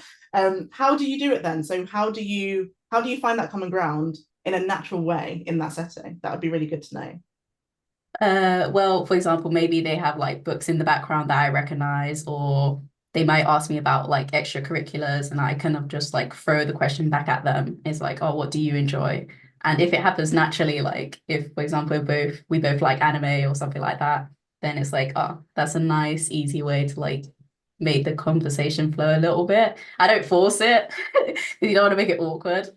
how do you do it then? So how do you find that common ground in a natural way in that setting? That would be really good to know. Well, for example, maybe they have like books in the background that I recognize, or they might ask me about like extracurriculars, and I kind of just like throw the question back at them. It's like, oh, what do you enjoy? And if it happens naturally, like if, for example, we both like anime or something like that, then it's like, oh, that's a nice, easy way to like make the conversation flow a little bit. I don't force it because you don't want to make it awkward.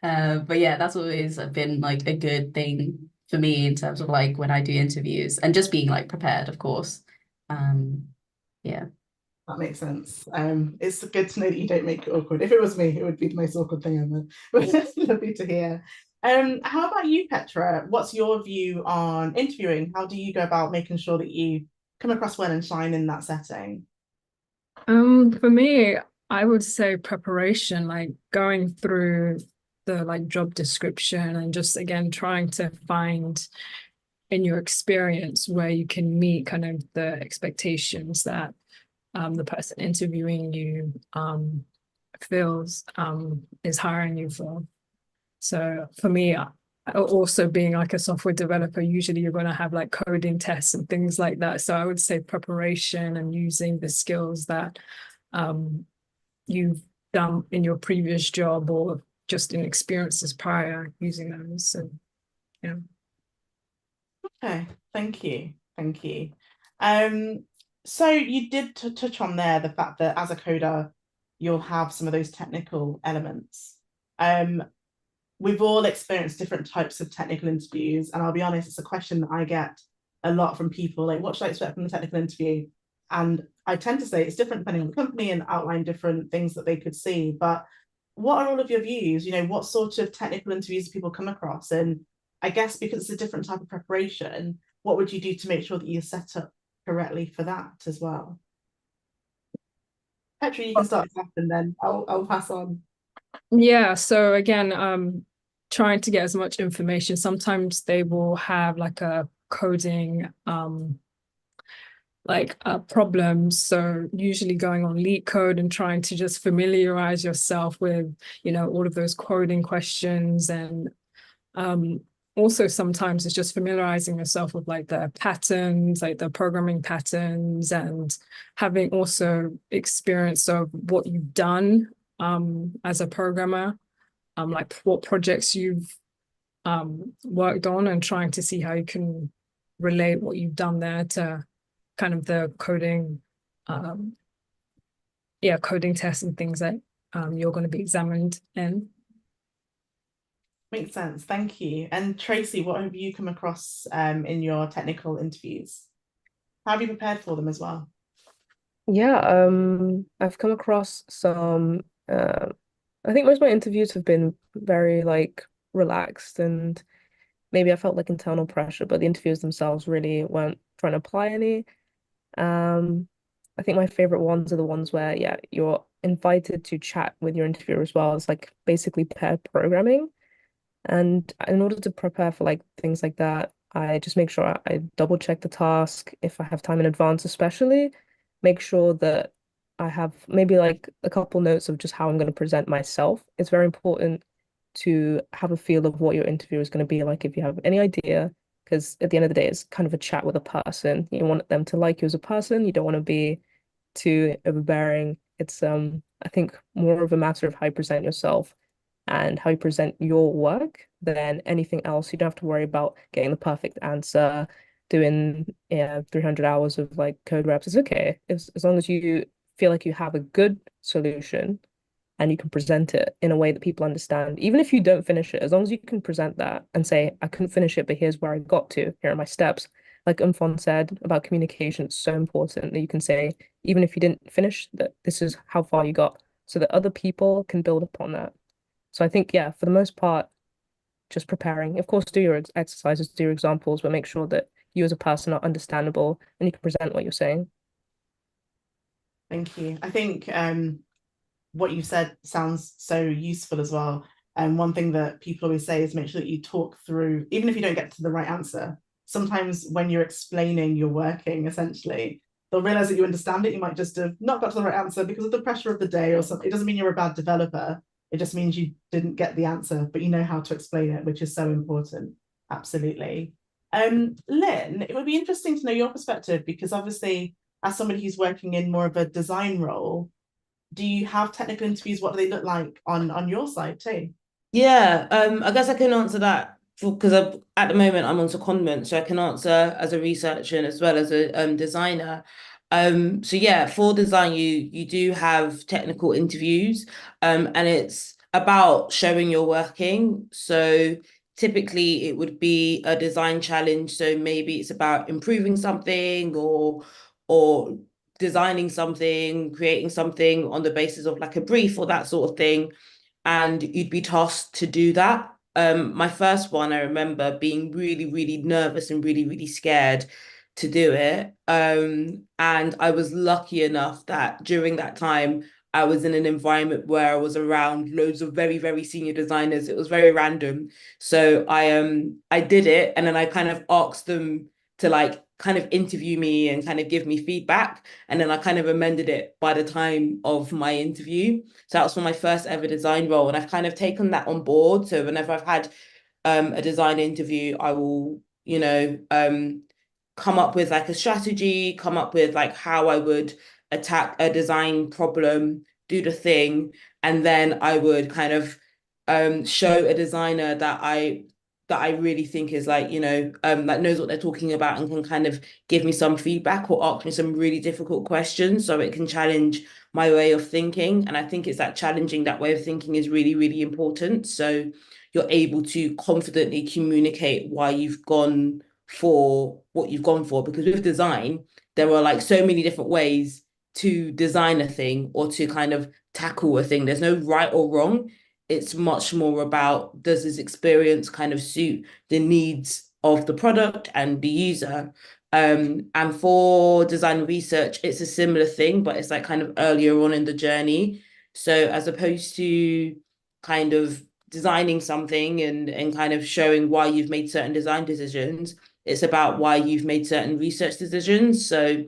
But yeah, that's always been like a good thing for me in terms of like when I do interviews, and just being like prepared, of course. Yeah. That makes sense. It's good to know that you don't make it awkward. If it was me, it would be the most awkward thing ever. But it's lovely to hear. How about you, Petra? What's your view on interviewing? How do you go about making sure that you come across well and shine in that setting? For me, I would say preparation, like going through the like job description and just again trying to find in your experience where you can meet kind of the expectations that the person interviewing you feels is hiring you for. So for me, also being like a software developer, usually you're going to have like coding tests and things like that. So I would say preparation and using the skills that you've done in your previous job or just in experiences prior, using those. So yeah. Okay, thank you. Thank you. So you did touch on there the fact that as a coder, you'll have some of those technical elements. We've all experienced different types of technical interviews, and I'll be honest, it's a question that I get a lot from people, like, what should I expect from the technical interview? And I tend to say it's different depending on the company and outline different things that they could see. But what are all of your views? You know, what sort of technical interviews do people come across, and I guess because it's a different type of preparation, what would you do to make sure that you're set up correctly for that as well? Petra, you can start us off and then I'll pass on. Yeah, so again, trying to get as much information. Sometimes they will have like a coding problems. So usually going on Leak Code and trying to just familiarize yourself with, all of those coding questions. And also sometimes it's just familiarizing yourself with like the patterns, like the programming patterns, and having also experience of what you've done as a programmer, like what projects you've worked on, and trying to see how you can relate what you've done there to kind of the coding tests and things that you're going to be examined in. Makes sense. Thank you. And Tracy, what have you come across in your technical interviews? How have you prepared for them as well? Yeah, I've come across some I think most of my interviews have been very like relaxed, and maybe I felt like internal pressure, but the interviews themselves really weren't trying to apply any. Um, I think my favorite ones are the ones where, yeah, you're invited to chat with your interviewer as well. It's like basically pair programming. And in order to prepare for like things like that, I just make sure I double check the task if I have time in advance, especially make sure that I have maybe like a couple notes of just how I'm going to present myself. It's very important to have a feel of what your interview is going to be like if you have any idea, because at the end of the day, it's kind of a chat with a person. You want them to like you as a person. You don't want to be too overbearing. It's I think more of a matter of how you present yourself and how you present your work than anything else. You don't have to worry about getting the perfect answer, doing 300 hours of like code reps. It's okay. As long as you feel like you have a good solution and you can present it in a way that people understand. Even if you don't finish it, as long as you can present that and say, I couldn't finish it, but here's where I got to. Here are my steps. Like Umfon said about communication, it's so important that you can say, even if you didn't finish, that this is how far you got, so that other people can build upon that. So I think, yeah, for the most part, just preparing. Of course, do your exercises, do your examples, but make sure that you as a person are understandable and you can present what you're saying. Thank you. I think what you said sounds so useful as well. And one thing that people always say is make sure that you talk through, even if you don't get to the right answer. Sometimes when you're explaining your working, essentially, they'll realize that you understand it. You might just have not got to the right answer because of the pressure of the day or something. It doesn't mean you're a bad developer. It just means you didn't get the answer, but you know how to explain it, which is so important. Absolutely. Lynn, it would be interesting to know your perspective, because obviously, as somebody who's working in more of a design role, do you have technical interviews? What do they look like on your side too? Yeah, I guess I can answer that because at the moment I'm on secondment, so I can answer as a researcher and as well as a designer. So yeah, for design, you do have technical interviews, and it's about showing your working. So typically it would be a design challenge. So maybe it's about improving something or designing something, creating something on the basis of like a brief or that sort of thing, and you'd be tasked to do that. My first one, I remember being really, really nervous and really, really scared to do it. And I was lucky enough that during that time, I was in an environment where I was around loads of very, very senior designers. It was very random. So I did it, and then I kind of asked them to like kind of interview me and kind of give me feedback. And then I kind of amended it by the time of my interview. So that was for my first ever design role. And I've kind of taken that on board. So whenever I've had a design interview, I will, come up with like a strategy, come up with like how I would attack a design problem, do the thing, and then I would kind of show a designer that I really think is like, that knows what they're talking about and can kind of give me some feedback or ask me some really difficult questions so it can challenge my way of thinking. And I think it's that challenging that way of thinking is really, really important. So you're able to confidently communicate why you've gone for what you've gone for. Because with design, there are like so many different ways to design a thing or to kind of tackle a thing. There's no right or wrong. it's much more about, does this experience kind of suit the needs of the product and the user? And for design research, it's a similar thing, but it's like kind of earlier on in the journey. So as opposed to kind of designing something and kind of showing why you've made certain design decisions, it's about why you've made certain research decisions. So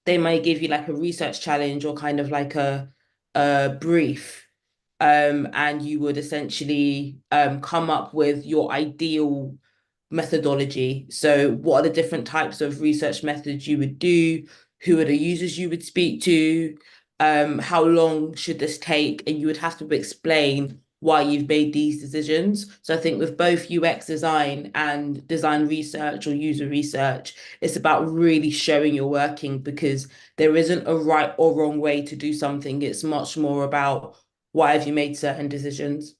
they might give you like a research challenge or kind of like a brief, and you would essentially come up with your ideal methodology. So what are the different types of research methods you would do? Who are the users you would speak to? How long should this take? And you would have to explain why you've made these decisions. So I think with both UX design and design research or user research, it's about really showing your working, because there isn't a right or wrong way to do something. It's much more about why have you made certain decisions.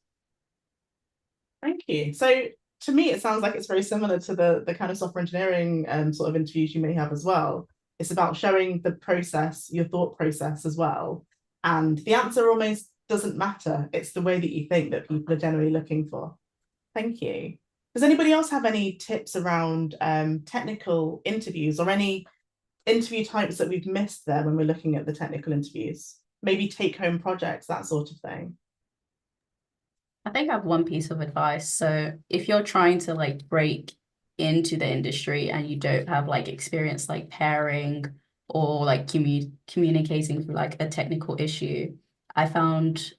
Thank you. So to me, it sounds like it's very similar to the kind of software engineering sort of interviews you may have as well. It's about showing the process, your thought process as well. And the answer almost doesn't matter. It's the way that you think that people are generally looking for. Thank you. Does anybody else have any tips around technical interviews or any interview types that we've missed there when we're looking at the technical interviews? Maybe take-home projects, that sort of thing. I think I have one piece of advice. So if you're trying to like break into the industry and you don't have like experience like pairing or like communicating through like a technical issue, I found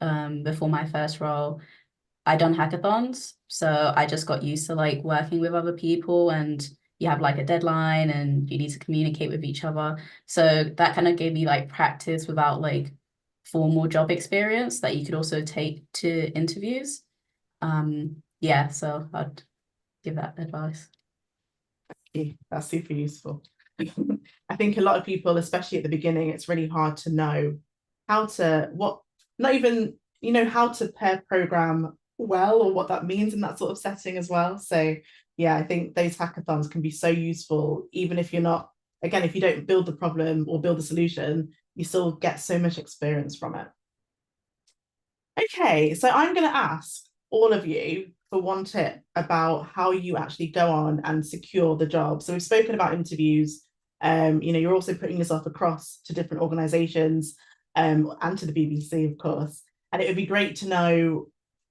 before my first role, I done hackathons. So I just got used to like working with other people, and you have like a deadline and you need to communicate with each other. So that kind of gave me like practice without like formal job experience that you could also take to interviews. Yeah, so I'd give that advice. Yeah, that's super useful. I think a lot of people, especially at the beginning, it's really hard to know how to, not even, how to pair program well or what that means in that sort of setting as well. So yeah, I think those hackathons can be so useful, even if you're not, again, if you don't build the problem or build the solution, you still get so much experience from it. Okay, so I'm going to ask all of you for one tip about how you actually go on and secure the job. So we've spoken about interviews. You're also putting yourself across to different organizations and to the BBC, of course. And it would be great to know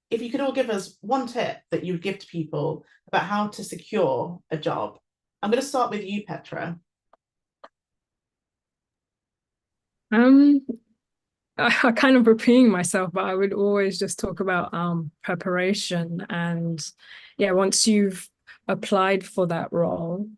if you could all give us one tip that you would give to people about how to secure a job. I'm going to start with you, Petra. I kind of repeating myself, but I would always just talk about preparation. And yeah, once you've applied for that role,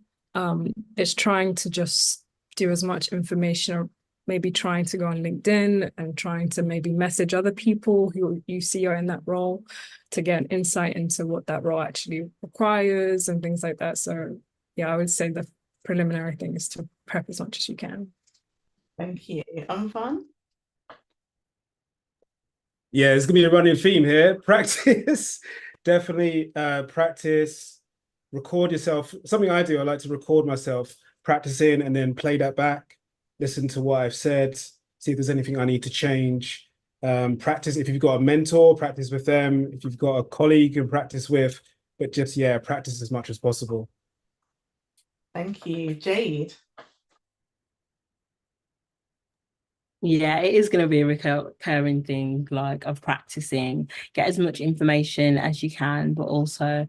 it's trying to just do as much information, or maybe trying to go on LinkedIn and trying to maybe message other people who you see are in that role to get insight into what that role actually requires and things like that. So yeah, I would say the preliminary thing is to prep as much as you can. Thank you. Fun. Yeah, it's gonna be a running theme here. Practice, definitely practice, record yourself. Something I do, I like to record myself practicing and then play that back, listen to what I've said, see if there's anything I need to change. Practice, if you've got a mentor, practice with them. If you've got a colleague you can practice with, but just, yeah, practice as much as possible. Thank you. Jade. Yeah, it is going to be a recurring thing, like of practicing, get as much information as you can, but also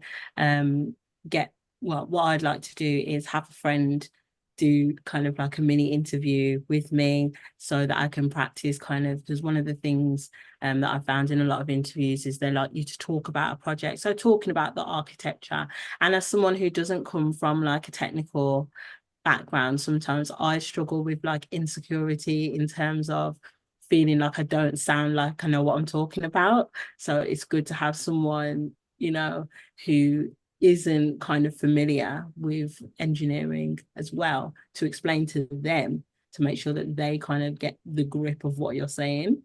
what I'd like to do is have a friend do kind of like a mini interview with me so that I can practice kind of, because one of the things that I found in a lot of interviews is they like you to talk about a project. So talking about the architecture, and as someone who doesn't come from like a technical background, sometimes I struggle with like insecurity in terms of feeling like I don't sound like I know what I'm talking about. So it's good to have someone, who isn't kind of familiar with engineering as well, to explain to them, to make sure that they kind of get the grip of what you're saying.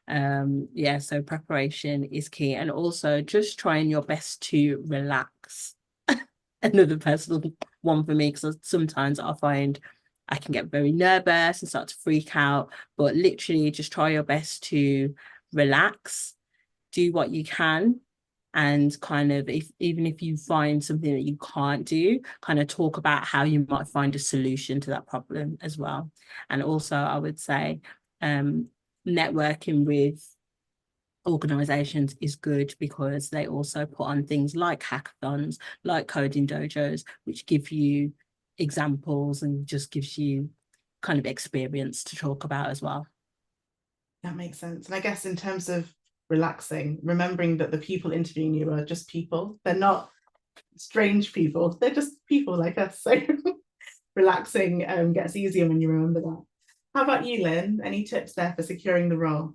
Yeah, so preparation is key, and also just trying your best to relax. Another personal one for me, because sometimes I find I can get very nervous and start to freak out, but literally just try your best to relax, do what you can, and kind of even if you find something that you can't do, kind of talk about how you might find a solution to that problem as well. And also I would say networking with organizations is good, because they also put on things like hackathons, like coding dojos, which give you examples and just gives you kind of experience to talk about as well. That makes sense. And I guess in terms of relaxing, remembering that the people interviewing you are just people. They're not strange people. They're just people like us. So relaxing gets easier when you remember that. How about you, Lynn? Any tips there for securing the role?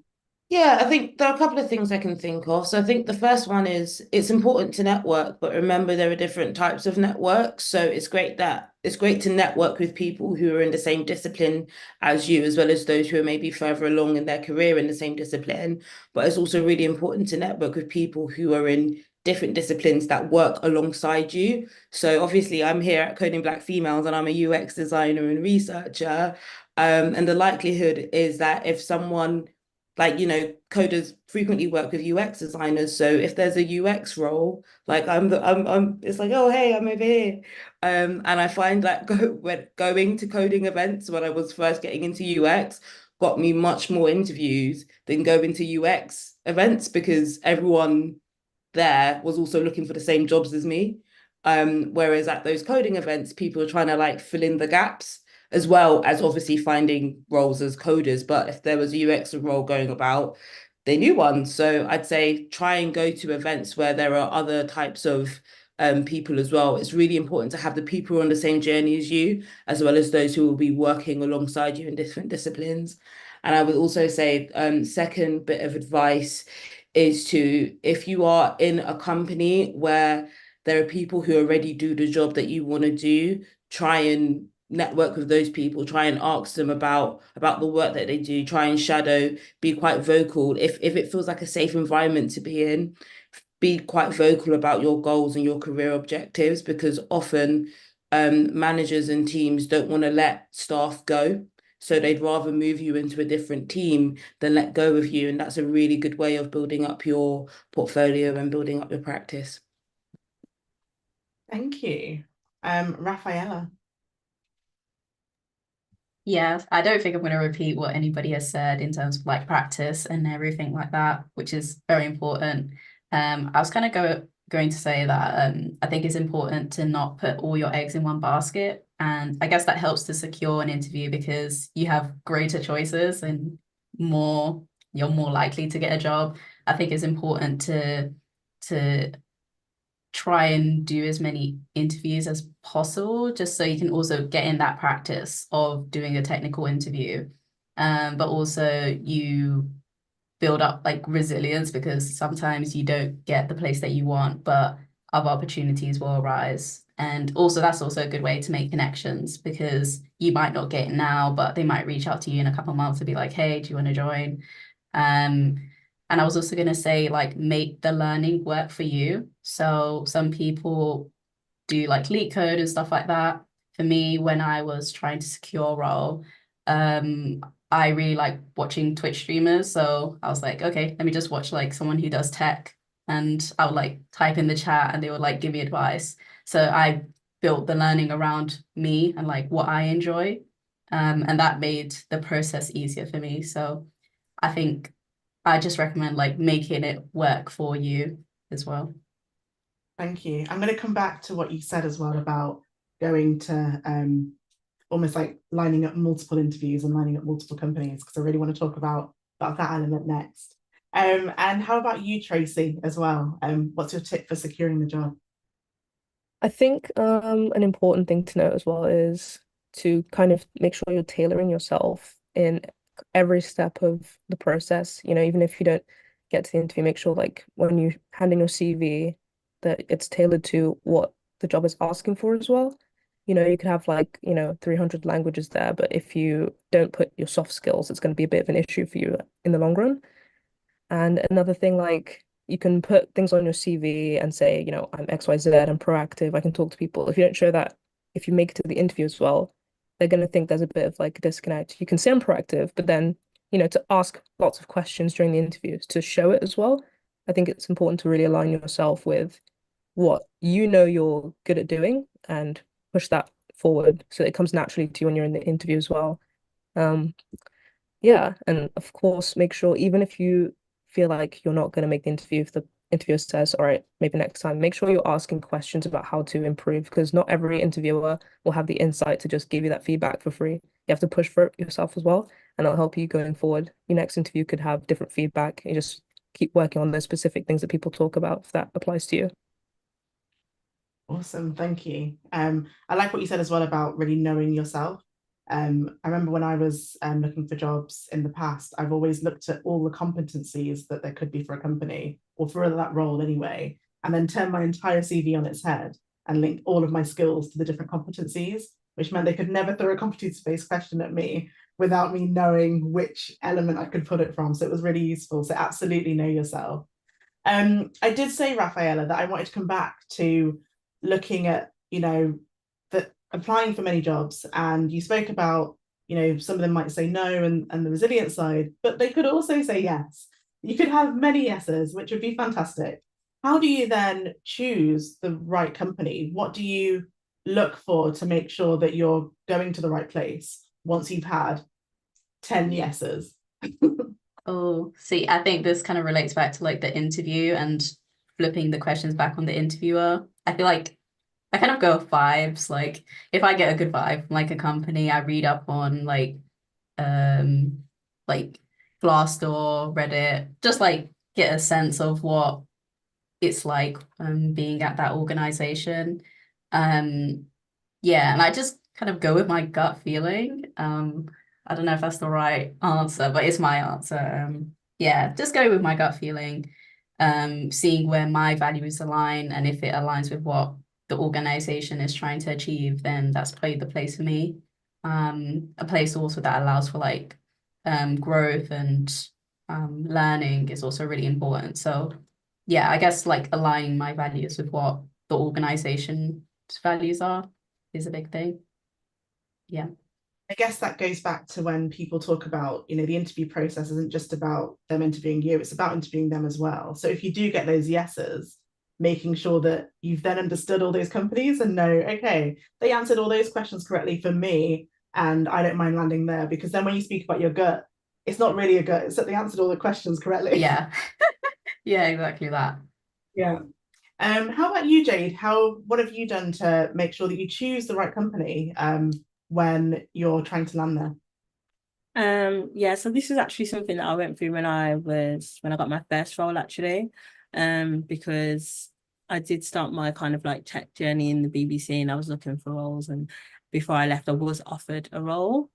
Yeah, I think there are a couple of things I can think of. So I think the first one is it's important to network, but remember there are different types of networks. So it's great to network with people who are in the same discipline as you, as well as those who are maybe further along in their career in the same discipline. But it's also really important to network with people who are in different disciplines that work alongside you. So obviously I'm here at Coding Black Females and I'm a UX designer and researcher. And the likelihood is that if someone, like, coders frequently work with UX designers. So if there's a UX role, like it's like, oh, hey, I'm over here. And I find that going to coding events when I was first getting into UX got me much more interviews than going to UX events, because everyone there was also looking for the same jobs as me. Whereas at those coding events, people are trying to like fill in the gaps, as well as obviously finding roles as coders. But if there was a UX role going about, they knew one. So I'd say try and go to events where there are other types of people as well. It's really important to have the people who are on the same journey as you, as well as those who will be working alongside you in different disciplines. And I would also say, second bit of advice is to, if you are in a company where there are people who already do the job that you want to do, try and network with those people, try and ask them about the work that they do, try and shadow, be quite vocal. If it feels like a safe environment to be in, be quite vocal about your goals and your career objectives, because often managers and teams don't want to let staff go. So they'd rather move you into a different team than let go of you. And that's a really good way of building up your portfolio and building up your practice. Thank you. Rafaela. Yeah, I don't think I'm going to repeat what anybody has said in terms of like practice and everything like that, which is very important. I was kind of going to say that I think it's important to not put all your eggs in one basket. And I guess that helps to secure an interview, because you have greater choices and you're more likely to get a job. I think it's important to try and do as many interviews as possible, just so you can also get in that practice of doing a technical interview. But also you build up like resilience, because sometimes you don't get the place that you want, but other opportunities will arise. And also that's also a good way to make connections, because you might not get it now, but they might reach out to you in a couple of months to be like, hey, do you want to join? And I was also going to say, like, make the learning work for you. So some people do like leak code and stuff like that. For me, when I was trying to secure a role, I really like watching Twitch streamers. So I was like, okay, let me just watch like someone who does tech. And I would like type in the chat and they would like give me advice. So I built the learning around me and like what I enjoy. And that made the process easier for me. So I think I just recommend like making it work for you as well. Thank you. I'm going to come back to what you said as well about going to almost like lining up multiple interviews and lining up multiple companies, because I really want to talk about that element next. And how about you, Tracy, as well? What's your tip for securing the job? I think an important thing to note as well is to kind of make sure you're tailoring yourself in every step of the process. Even if you don't get to the interview, make sure like when you hand in your CV that it's tailored to what the job is asking for as well. You could have like, 300 languages there, but if you don't put your soft skills, it's going to be a bit of an issue for you in the long run. And another thing, like you can put things on your CV and say, I'm XYZ, I'm proactive, I can talk to people. If you don't show that, if you make it to the interview as well, they're going to think there's a bit of like a disconnect. You can say I'm proactive, but then, to ask lots of questions during the interviews to show it as well. I think it's important to really align yourself with what you know you're good at doing and push that forward so it comes naturally to you when you're in the interview as well. Um, yeah, and of course, make sure even if you feel like you're not going to make the interview, if the interviewer says, all right, maybe next time, make sure you're asking questions about how to improve because not every interviewer will have the insight to just give you that feedback for free. You have to push for it yourself as well, and it'll help you going forward. Your next interview could have different feedback. You just keep working on those specific things that people talk about if that applies to you. Awesome, thank you. I like what you said as well about really knowing yourself. I remember when I was looking for jobs in the past, I've always looked at all the competencies that there could be for a company or for that role anyway, and then turned my entire CV on its head and linked all of my skills to the different competencies, which meant they could never throw a competency-based question at me without me knowing which element I could put it from. So it was really useful. So absolutely know yourself. I did say, Rafaela, that I wanted to come back to looking at, that applying for many jobs, and you spoke about, some of them might say no and the resilient side, but they could also say yes. You could have many yeses, which would be fantastic. How do you then choose the right company? What do you look for to make sure that you're going to the right place once you've had 10 yeses? Oh, see, I think this kind of relates back to like the interview and flipping the questions back on the interviewer. I feel like I kind of go with vibes. Like if I get a good vibe from like a company, I read up on like Glassdoor, Reddit, just like get a sense of what it's like being at that organization. Yeah, and I just kind of go with my gut feeling. I don't know if that's the right answer, but it's my answer. Yeah, just go with my gut feeling, seeing where my values align, and if it aligns with what the organization is trying to achieve, then that's probably the place for me. A place also that allows for like growth and learning is also really important. So yeah, I guess like aligning my values with what the organization's values are is a big thing. Yeah. I guess that goes back to when people talk about, the interview process isn't just about them interviewing you, it's about interviewing them as well. So if you do get those yeses, making sure that you've then understood all those companies and know, okay, they answered all those questions correctly for me, and I don't mind landing there, because then when you speak about your gut, it's not really a gut, it's that they answered all the questions correctly. Yeah. Yeah, exactly that. Yeah. How about you, Jade? What have you done to make sure that you choose the right company when you're trying to land there? Yeah, so this is actually something that I went through when I got my first role actually. Because I did start my kind of like tech journey in the BBC and I was looking for roles, and before I left I was offered a role.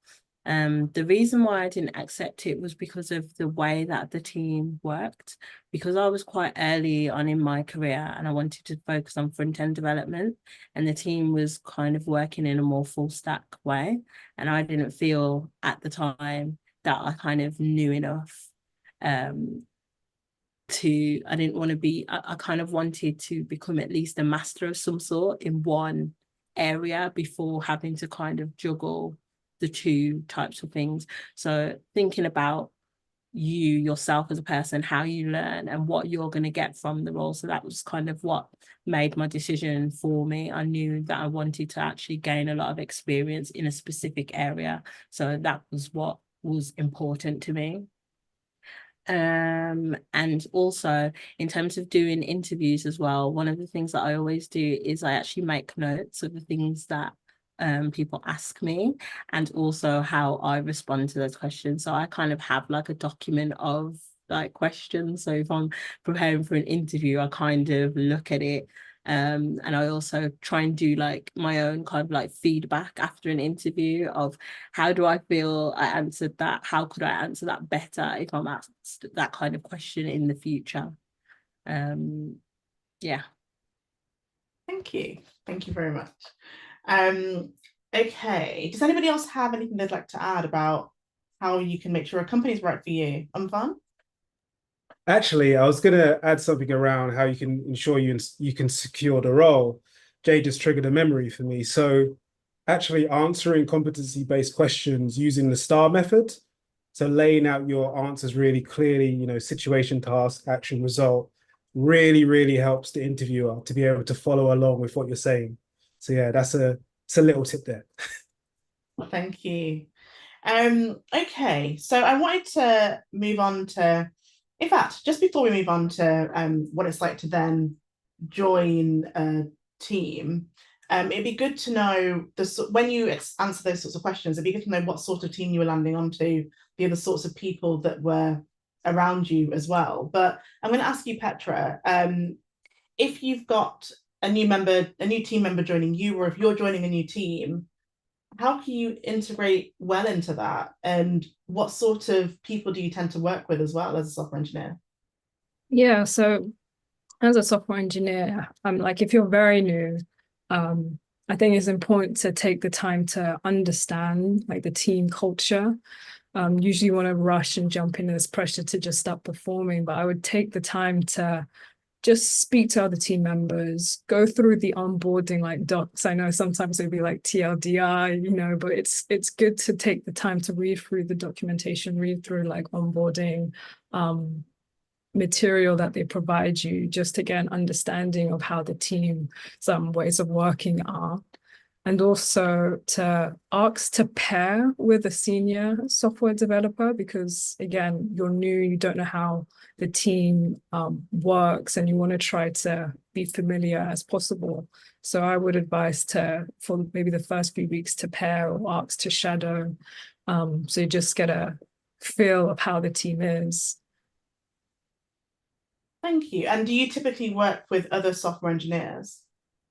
The reason why I didn't accept it was because of the way that the team worked, because I was quite early on in my career and I wanted to focus on front-end development, and the team was kind of working in a more full stack way, and I didn't feel at the time that I kind of knew enough I didn't want to be, I kind of wanted to become at least a master of some sort in one area before having to kind of juggle the two types of things. So thinking about you yourself as a person, how you learn and what you're going to get from the role. So that was kind of what made my decision for me. I knew that I wanted to actually gain a lot of experience in a specific area. So that was what was important to me. And also in terms of doing interviews as well, one of the things that I always do is I actually make notes of the things that people ask me, and also how I respond to those questions. So I kind of have like a document of like questions. So if I'm preparing for an interview, I kind of look at it. And I also try and do like my own kind of like feedback after an interview of how do I feel I answered that? How could I answer that better if I'm asked that kind of question in the future? Yeah. Thank you. Thank you very much. Okay. Does anybody else have anything they'd like to add about how you can make sure a company's right for you? Fun? Actually, I was going to add something around how you can ensure you can secure the role. Jay just triggered a memory for me. So actually answering competency-based questions using the STAR method. So laying out your answers really clearly, situation, task, action, result. really helps the interviewer to be able to follow along with what you're saying. So yeah, it's a little tip there. Thank you. Okay, so I wanted to move on to, in fact, just before we move on to what it's like to then join a team, it'd be good to know when you answer those sorts of questions, it'd be good to know what sort of team you were landing onto, the other sorts of people that were around you as well. But I'm going to ask you, Petra, if you've got a new team member joining you, or if you're joining a new team, how can you integrate well into that? And what sort of people do you tend to work with as well as a software engineer? Yeah, so as a software engineer, like if you're very new, I think it's important to take the time to understand like the team culture. Usually you want to rush and jump into this pressure to just start performing, but I would take the time to just speak to other team members, go through the onboarding like docs. I know sometimes it'll be like TLDR, but it's good to take the time to read through the documentation, read through like onboarding material that they provide you, just to get an understanding of how the team, some ways of working are. And also to ask to pair with a senior software developer, because again, you're new, you don't know how the team works, and you want to try to be familiar as possible. So I would advise for maybe the first few weeks, to pair or ask to shadow. So you just get a feel of how the team is. Thank you. And do you typically work with other software engineers?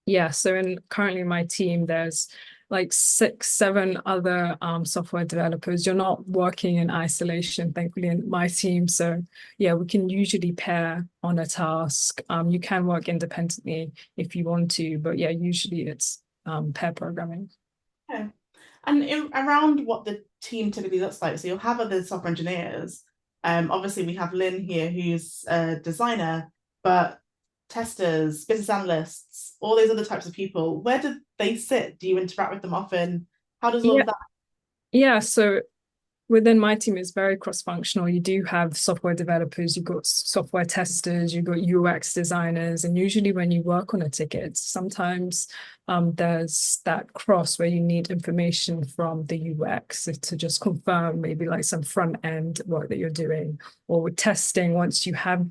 Yeah, so currently in my team, there's like 6, 7 other software developers. You're not working in isolation, thankfully, in my team. So yeah, we can usually pair on a task. You can work independently if you want to, but yeah, usually it's pair programming. Okay. And around what the team typically looks like, so you'll have other software engineers. Obviously, we have Lynn here, who's a designer, but testers, business analysts, all those other types of people, where do they sit? Do you interact with them often? How does all of that? Yeah, so within my team, it's very cross-functional. You do have software developers, you've got software testers, you've got UX designers, and usually when you work on a ticket, sometimes there's that cross where you need information from the UX to just confirm maybe like some front-end work that you're doing, or with testing, once you have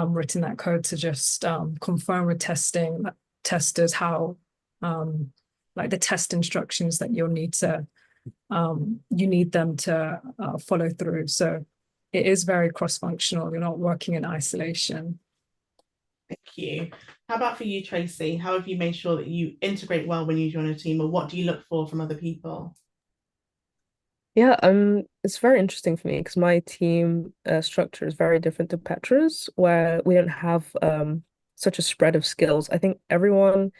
written that code, to just confirm with testers how like the test instructions that you'll need to you need them to follow through. So it is very cross-functional. You're not working in isolation. Thank you. How about for you, Tracy? How have you made sure that you integrate well when you join a team, or what do you look for from other people? Yeah, it's very interesting for me because my team structure is very different to Petra's, where we don't have such a spread of skills. I think everyone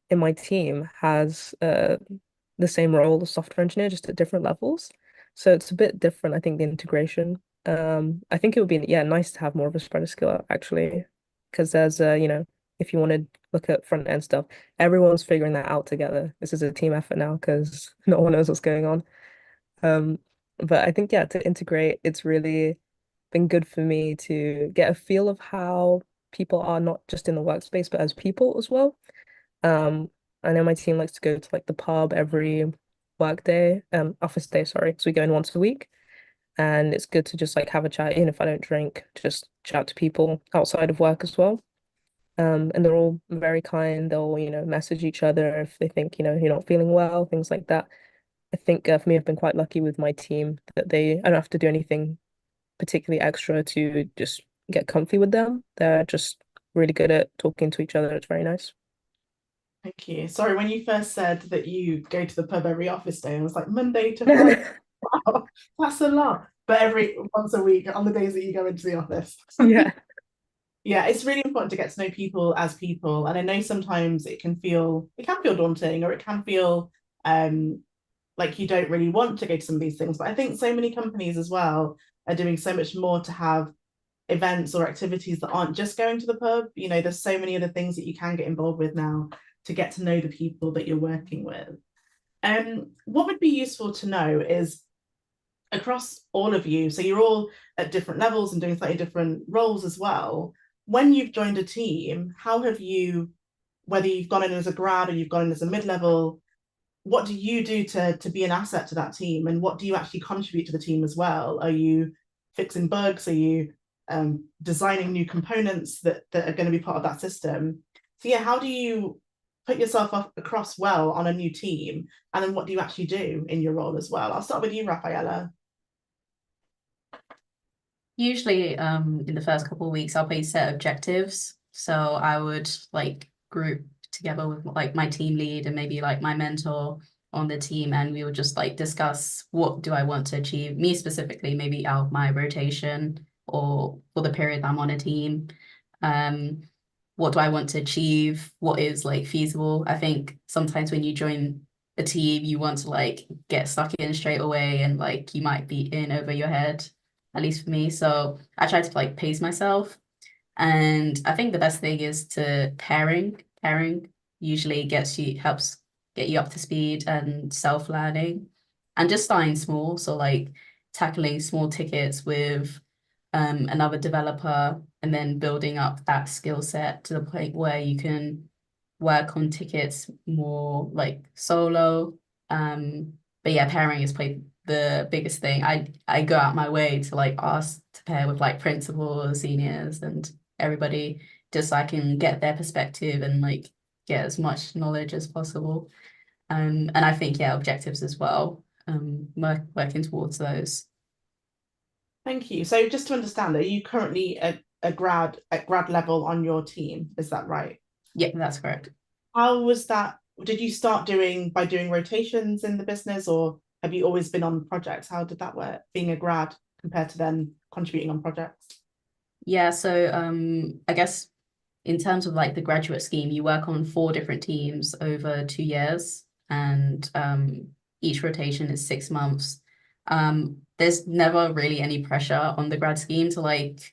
in my team has the same role as software engineer, just at different levels. So it's a bit different, I think, the integration. I think it would be, yeah, nice to have more of a spread of skill actually, because there's if you want to look at front end stuff, everyone's figuring that out together. This is a team effort now because no one knows what's going on. But I think, yeah, to integrate, it's really been good for me to get a feel of how people are, not just in the workspace, but as people as well. I know my team likes to go to like the pub every work day, office day, sorry. So we go in once a week, and it's good to just like have a chat, even if I don't drink, just chat to people outside of work as well. And they're all very kind. They'll, message each other if they think, you're not feeling well, things like that. I think for me, I've been quite lucky with my team that I don't have to do anything particularly extra to just get comfy with them. They're just really good at talking to each other. It's very nice. Thank you. Sorry, when you first said that you go to the pub every office day, I was like, Monday to Friday. Wow, that's a lot. But every once a week on the days that you go into the office. Yeah. Yeah, it's really important to get to know people as people. And I know sometimes it can feel daunting, or it can feel like you don't really want to go to some of these things. But I think so many companies as well are doing so much more to have events or activities that aren't just going to the pub. There's so many other things that you can get involved with now to get to know the people that you're working with. What would be useful to know is, across all of you, so you're all at different levels and doing slightly different roles as well, when you've joined a team, how have you, whether you've gone in as a grad or you've gone in as a mid-level, what do you do to be an asset to that team, and what do you actually contribute to the team as well? Are you fixing bugs? Are you designing new components that are going to be part of that system? So yeah, how do you put yourself across well on a new team, and then what do you actually do in your role as well? I'll start with you, Rafaela. Usually, in the first couple of weeks, I'll probably set objectives. So I would like group together with like my team lead and maybe like my mentor on the team, and we would just like discuss what do I want to achieve, me specifically, maybe out of my rotation or for the period I'm on a team. What do I want to achieve? What is like feasible? I think sometimes when you join a team, you want to like get stuck in straight away, and like you might be in over your head, at least for me. So I try to like pace myself. And I think the best thing is to pairing. Pairing usually helps get you up to speed and self-learning. And just starting small. So like tackling small tickets with another developer, and then building up that skill set to the point where you can work on tickets more like solo. But yeah, pairing is probably the biggest thing. I go out my way to like ask to pair with like principals, seniors, and everybody, just so I can get their perspective and like get as much knowledge as possible. And I think yeah, objectives as well. Working towards those. Thank you. So just to understand, are you currently a grad at grad level on your team? Is that right? Yeah, that's correct. How was that? Did you start doing rotations in the business, or have you always been on projects? How did that work, being a grad compared to then contributing on projects? Yeah, so I guess in terms of like the graduate scheme, you work on 4 different teams over 2 years, and each rotation is 6 months. There's never really any pressure on the grad scheme to like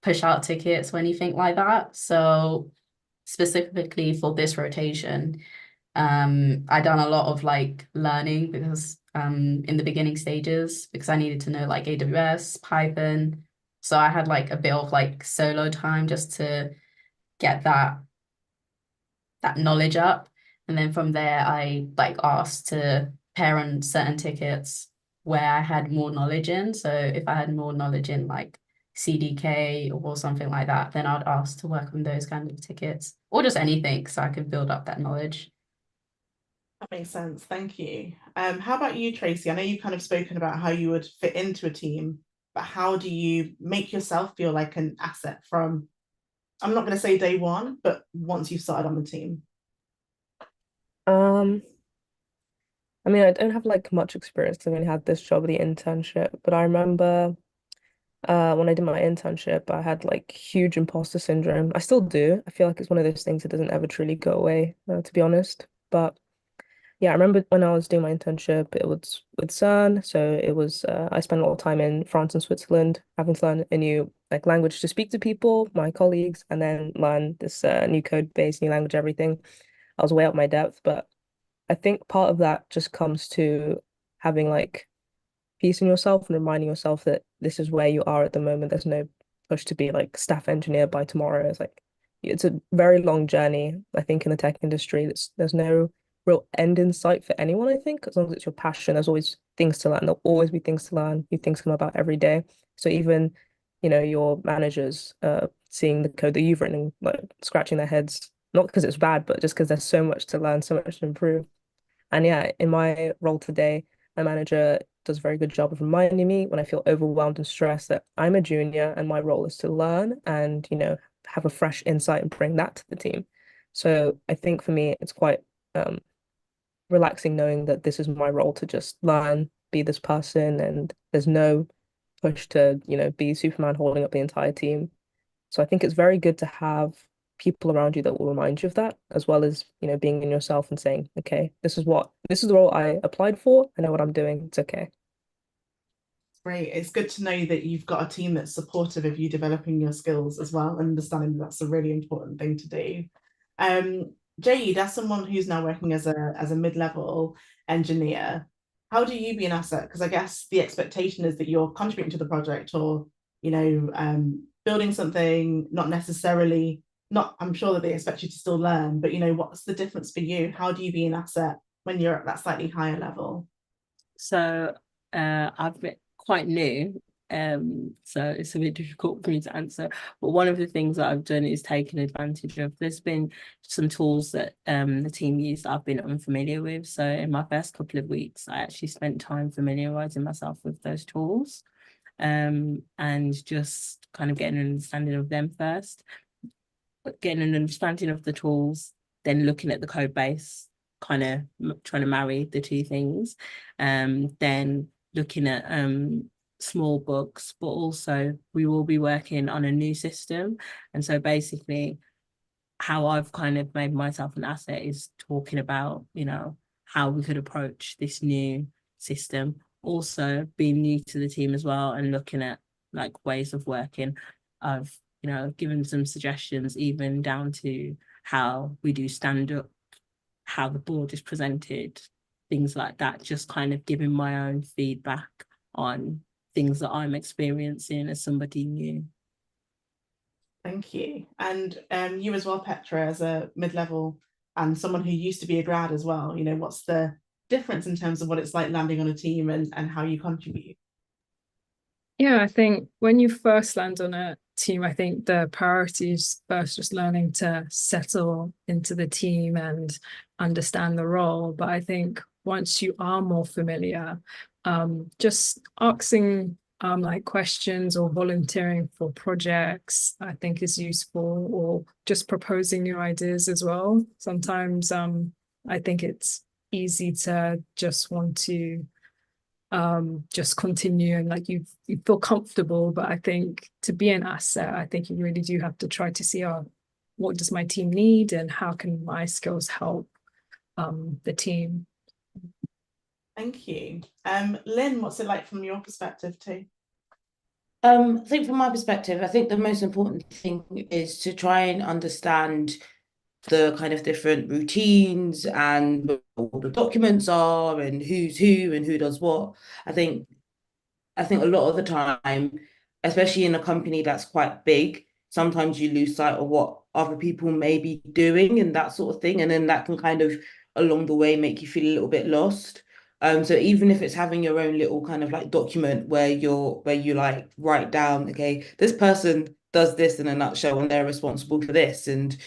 push out tickets or anything like that. So specifically for this rotation, I done a lot of like learning because in the beginning stages, because I needed to know like AWS, Python. So I had like a bit of like solo time just to get that knowledge up. And then from there, I like asked to pair on certain tickets where I had more knowledge in. So if I had more knowledge in like CDK or something like that, then I'd ask to work on those kind of tickets, or just anything so I could build up that knowledge. That makes sense. Thank you. How about you, Tracy? I know you've kind of spoken about how you would fit into a team, but how do you make yourself feel like an asset from, I'm not going to say day one, but once you've started on the team? I mean, I don't have like much experience because I only had this job, the internship, but I remember when I did my internship, I had like huge imposter syndrome. I still do. I feel like it's one of those things that doesn't ever truly go away, to be honest. But yeah, I remember when I was doing my internship, it was with CERN. So it was, I spent a lot of time in France and Switzerland, having to learn a new like language to speak to people, my colleagues, and then learn this new code base, new language, everything. I was way out my depth, but I think part of that just comes to having like peace in yourself and reminding yourself that this is where you are at the moment. There's no push to be like staff engineer by tomorrow. It's like it's a very long journey, I think, in the tech industry. There's no real end in sight for anyone, I think. As long as it's your passion, there's always things to learn. There'll always be things to learn, new things come about every day. So even, your managers seeing the code that you've written and like scratching their heads, not because it's bad, but just because there's so much to learn, so much to improve. And yeah, in my role today, my manager does a very good job of reminding me when I feel overwhelmed and stressed that I'm a junior and my role is to learn and, have a fresh insight and bring that to the team. So I think for me, it's quite um, relaxing knowing that this is my role to just learn, be this person, and there's no push to, be Superman holding up the entire team. So I think it's very good to have people around you that will remind you of that, as well as, being in yourself and saying, okay, this is the role I applied for. I know what I'm doing. It's okay. Great. It's good to know that you've got a team that's supportive of you developing your skills as well, and understanding that's a really important thing to do. Jade, as someone who's now working as a mid-level engineer, how do you be an asset? Because I guess the expectation is that you're contributing to the project, or building something, not necessarily, not, I'm sure that they expect you to still learn, but what's the difference for you? How do you be an asset when you're at that slightly higher level? So I've been quite new, so it's a bit difficult for me to answer. But one of the things that I've done is taken advantage of. There's been some tools that the team used that I've been unfamiliar with. So in my first couple of weeks, I actually spent time familiarizing myself with those tools, and just kind of getting an understanding of them first, getting an understanding of the tools, then looking at the code base, kind of trying to marry the two things, then looking at small books, but also we will be working on a new system. And so basically how I've kind of made myself an asset is talking about, how we could approach this new system, also being new to the team as well, and looking at like ways of working. I've given some suggestions, even down to how we do stand up, how the board is presented, things like that, just kind of giving my own feedback on things that I'm experiencing as somebody new. Thank you. And you as well, Petra, as a mid-level and someone who used to be a grad as well, what's the difference in terms of what it's like landing on a team and how you contribute? Yeah, I think when you first land on a team, I think the priority is first just learning to settle into the team and understand the role. But I think once you are more familiar, just asking like questions or volunteering for projects, I think is useful, or just proposing new ideas as well. Sometimes I think it's easy to just want to just continue and like you feel comfortable, but I think to be an asset, I think you really do have to try to see what does my team need and how can my skills help the team. Thank you. Lynn, what's it like from your perspective too? I think from my perspective, I think the most important thing is to try and understand the kind of different routines and what the documents are and who's who and who does what. I think a lot of the time, especially in a company that's quite big, sometimes you lose sight of what other people may be doing and that sort of thing. And then that can kind of along the way make you feel a little bit lost. So even if it's having your own little kind of like document where you like write down, okay, this person does this in a nutshell and they're responsible for this, and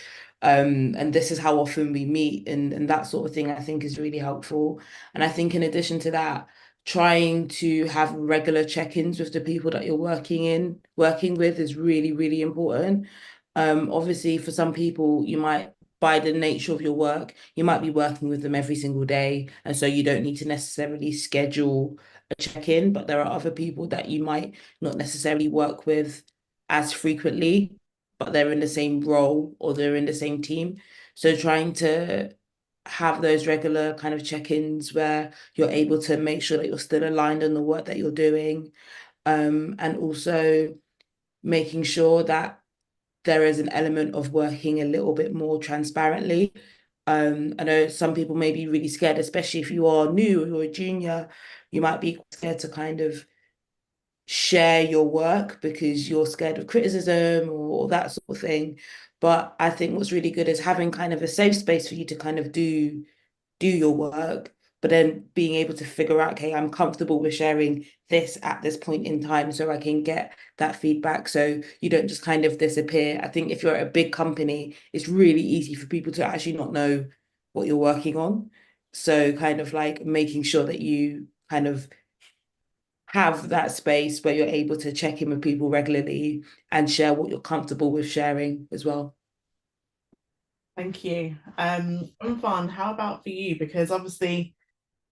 this is how often we meet, and that sort of thing, I think is really helpful. And I think in addition to that, trying to have regular check-ins with the people that you're working with is really, really important. Obviously, for some people, you might, by the nature of your work, you might be working with them every single day, and so you don't need to necessarily schedule a check-in, but there are other people that you might not necessarily work with as frequently, but they're in the same role or they're in the same team. So trying to have those regular kind of check-ins where you're able to make sure that you're still aligned on the work that you're doing, and also making sure that there is an element of working a little bit more transparently. I know some people may be really scared, especially if you are new or you're a junior, you might be scared to kind of share your work because you're scared of criticism or that sort of thing. But I think what's really good is having kind of a safe space for you to kind of do your work, but then being able to figure out, okay, I'm comfortable with sharing this at this point in time so I can get that feedback so you don't just kind of disappear. I think if you're at a big company, it's really easy for people to actually not know what you're working on. So kind of like making sure that you kind of have that space where you're able to check in with people regularly and share what you're comfortable with sharing as well. Thank you. Umfan, how about for you? Because obviously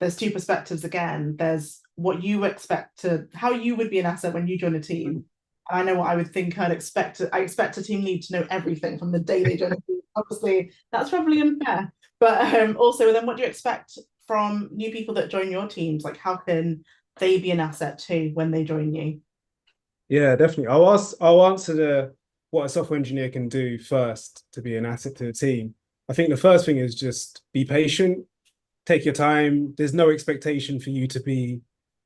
there's two perspectives again. There's what you expect how you would be an asset when you join a team. And I know what I would think I expect a team lead to know everything from the day they join a team. Obviously, that's probably unfair. But also then what do you expect from new people that join your teams? Like how can they be an asset too when they join you? Yeah, definitely. I'll answer what a software engineer can do first to be an asset to the team. I think the first thing is just be patient, take your time. There's no expectation for you to be,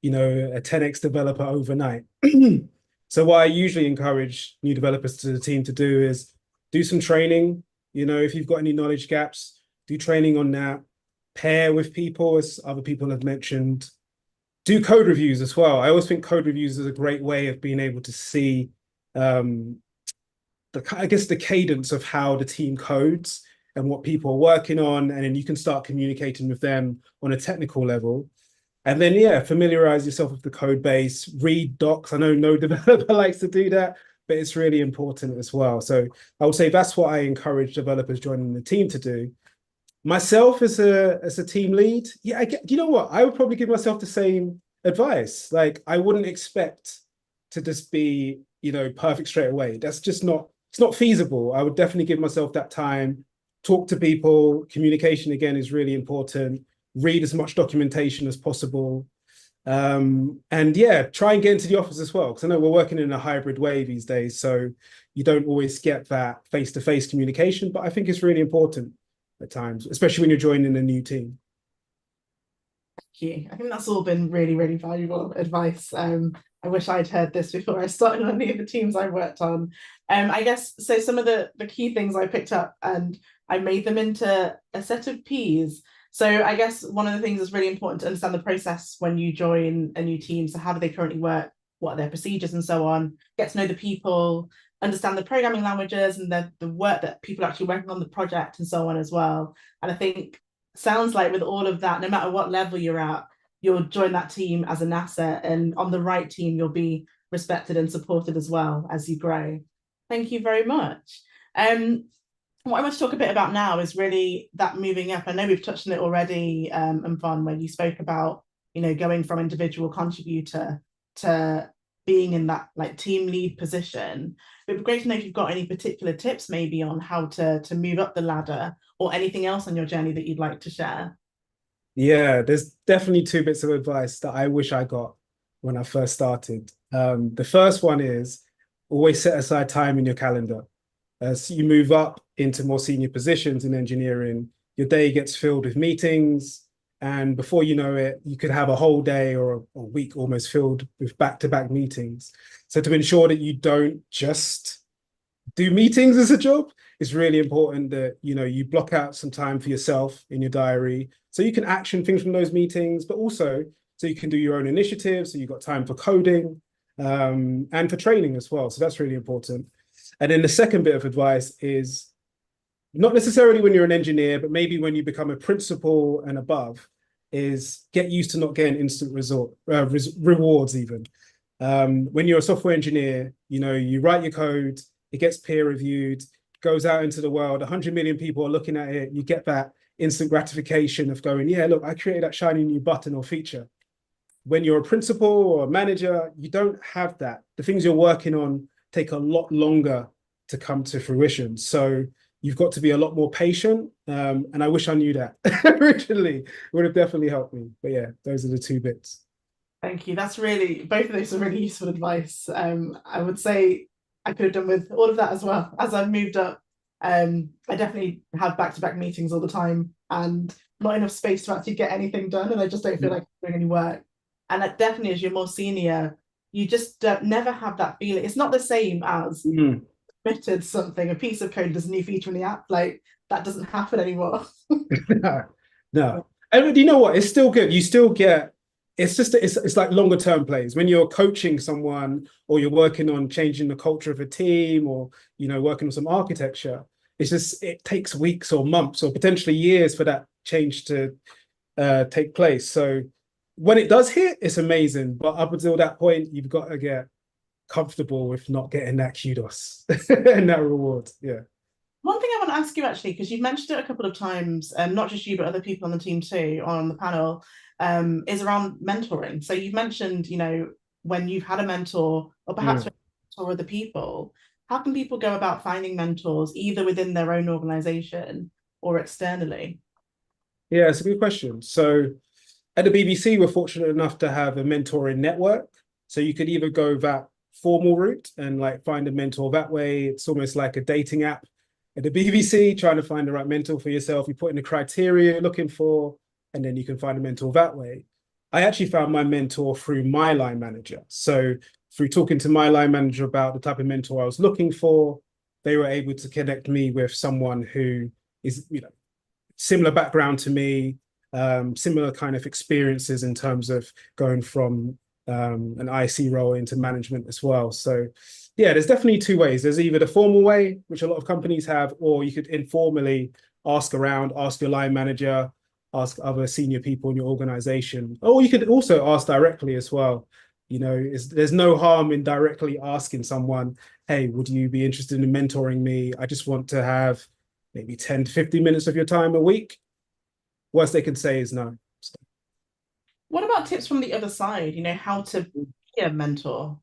a 10x developer overnight. So what I usually encourage new developers to the team to do is do some training. You know, if you've got any knowledge gaps, do training on that. Pair with people, as other people have mentioned. Do code reviews as well. I always think code reviews is a great way of being able to see, I guess, the cadence of how the team codes and what people are working on, and then you can start communicating with them on a technical level. And then, yeah, familiarize yourself with the code base, read docs. I know no developer likes to do that, but it's really important as well. So I would say that's what I encourage developers joining the team to do. Myself as a team lead, yeah, you know what? I would probably give myself the same advice. Like, I wouldn't expect to just be, you know, perfect straight away. That's just not, it's not feasible. I would definitely give myself that time, talk to people. Communication, again, is really important. Read as much documentation as possible. And yeah, try and get into the office as well, because I know we're working in a hybrid way these days, so you don't always get that face-to-face communication, but I think it's really important at times, especially when you're joining a new team. Thank you. I think that's all been really, really valuable advice. I wish I'd heard this before I started on any of the teams I worked on. I guess so. Some of the key things I picked up and I made them into a set of P's. So I guess one of the things that's really important to understand the process when you join a new team. So how do they currently work? What are their procedures and so on? Get to know the people, understand the programming languages and the work that people are actually working on the project and so on as well. And I think sounds like with all of that, no matter what level you're at, you'll join that team as an asset, and on the right team, you'll be respected and supported as well as you grow. Thank you very much. What I want to talk a bit about now is really that moving up. I know we've touched on it already, Mfon, where you spoke about, you know, going from individual contributor to being in that like team lead position. It'd be great to know if you've got any particular tips maybe on how to move up the ladder, or anything else on your journey that you'd like to share. Yeah, there's definitely two bits of advice that I wish I got when I first started. The first one is always set aside time in your calendar. As you move up into more senior positions in engineering, your day gets filled with meetings, and before you know it, you could have a whole day or a week almost filled with back-to-back meetings. So to ensure that you don't just do meetings as a job, it's really important that, you know, you block out some time for yourself in your diary so you can action things from those meetings, but also so you can do your own initiatives, so you've got time for coding, and for training as well. So that's really important. And then the second bit of advice is not necessarily when you're an engineer, but maybe when you become a principal and above, is get used to not getting instant rewards even. When you're a software engineer, you know, you write your code, it gets peer reviewed, goes out into the world, 100 million people are looking at it, you get that instant gratification of going, yeah, look, I created that shiny new button or feature. When you're a principal or a manager, you don't have that. The things you're working on take a lot longer to come to fruition. So you've got to be a lot more patient. And I wish I knew that originally. It would have definitely helped me. But yeah, those are the two bits. Thank you. That's really, both of those are really useful advice. I would say I could have done with all of that as well. As I've moved up, I definitely have back-to-back meetings all the time and not enough space to actually get anything done. And I just don't feel like I'm doing any work. And that definitely, as you're more senior, you just never have that feeling. It's not the same as submitted something, a piece of code, there's a new feature in the app. Like that doesn't happen anymore. No. And you know what? It's still good. You still get, it's just, it's like longer term plays. When you're coaching someone or you're working on changing the culture of a team or, you know, working on some architecture, it's just, it takes weeks or months or potentially years for that change to take place. So when it does hit, it's amazing. But up until that point, you've got to get comfortable with not getting that kudos and that reward. Yeah. One thing I want to ask you actually, because you've mentioned it a couple of times, not just you, but other people on the team too, on the panel, is around mentoring. So you've mentioned, you know, when you've had a mentor or perhaps mentor other people, how can people go about finding mentors either within their own organization or externally? Yeah, it's a good question. So at the BBC, we're fortunate enough to have a mentoring network. So you could either go that formal route and like find a mentor that way. It's almost like a dating app at the BBC, trying to find the right mentor for yourself. You put in the criteria you're looking for, and then you can find a mentor that way. I actually found my mentor through my line manager. So through talking to my line manager about the type of mentor I was looking for, they were able to connect me with someone who is, similar background to me, similar kind of experiences in terms of going from an IC role into management as well. So yeah, there's definitely two ways. There's either the formal way, which a lot of companies have, or you could informally ask around, ask your line manager, ask other senior people in your organization, or you could also ask directly as well. There's no harm in directly asking someone, hey, would you be interested in mentoring me? I just want to have maybe 10 to 15 minutes of your time a week. Worst they can say is no. What about tips from the other side? How to be a mentor?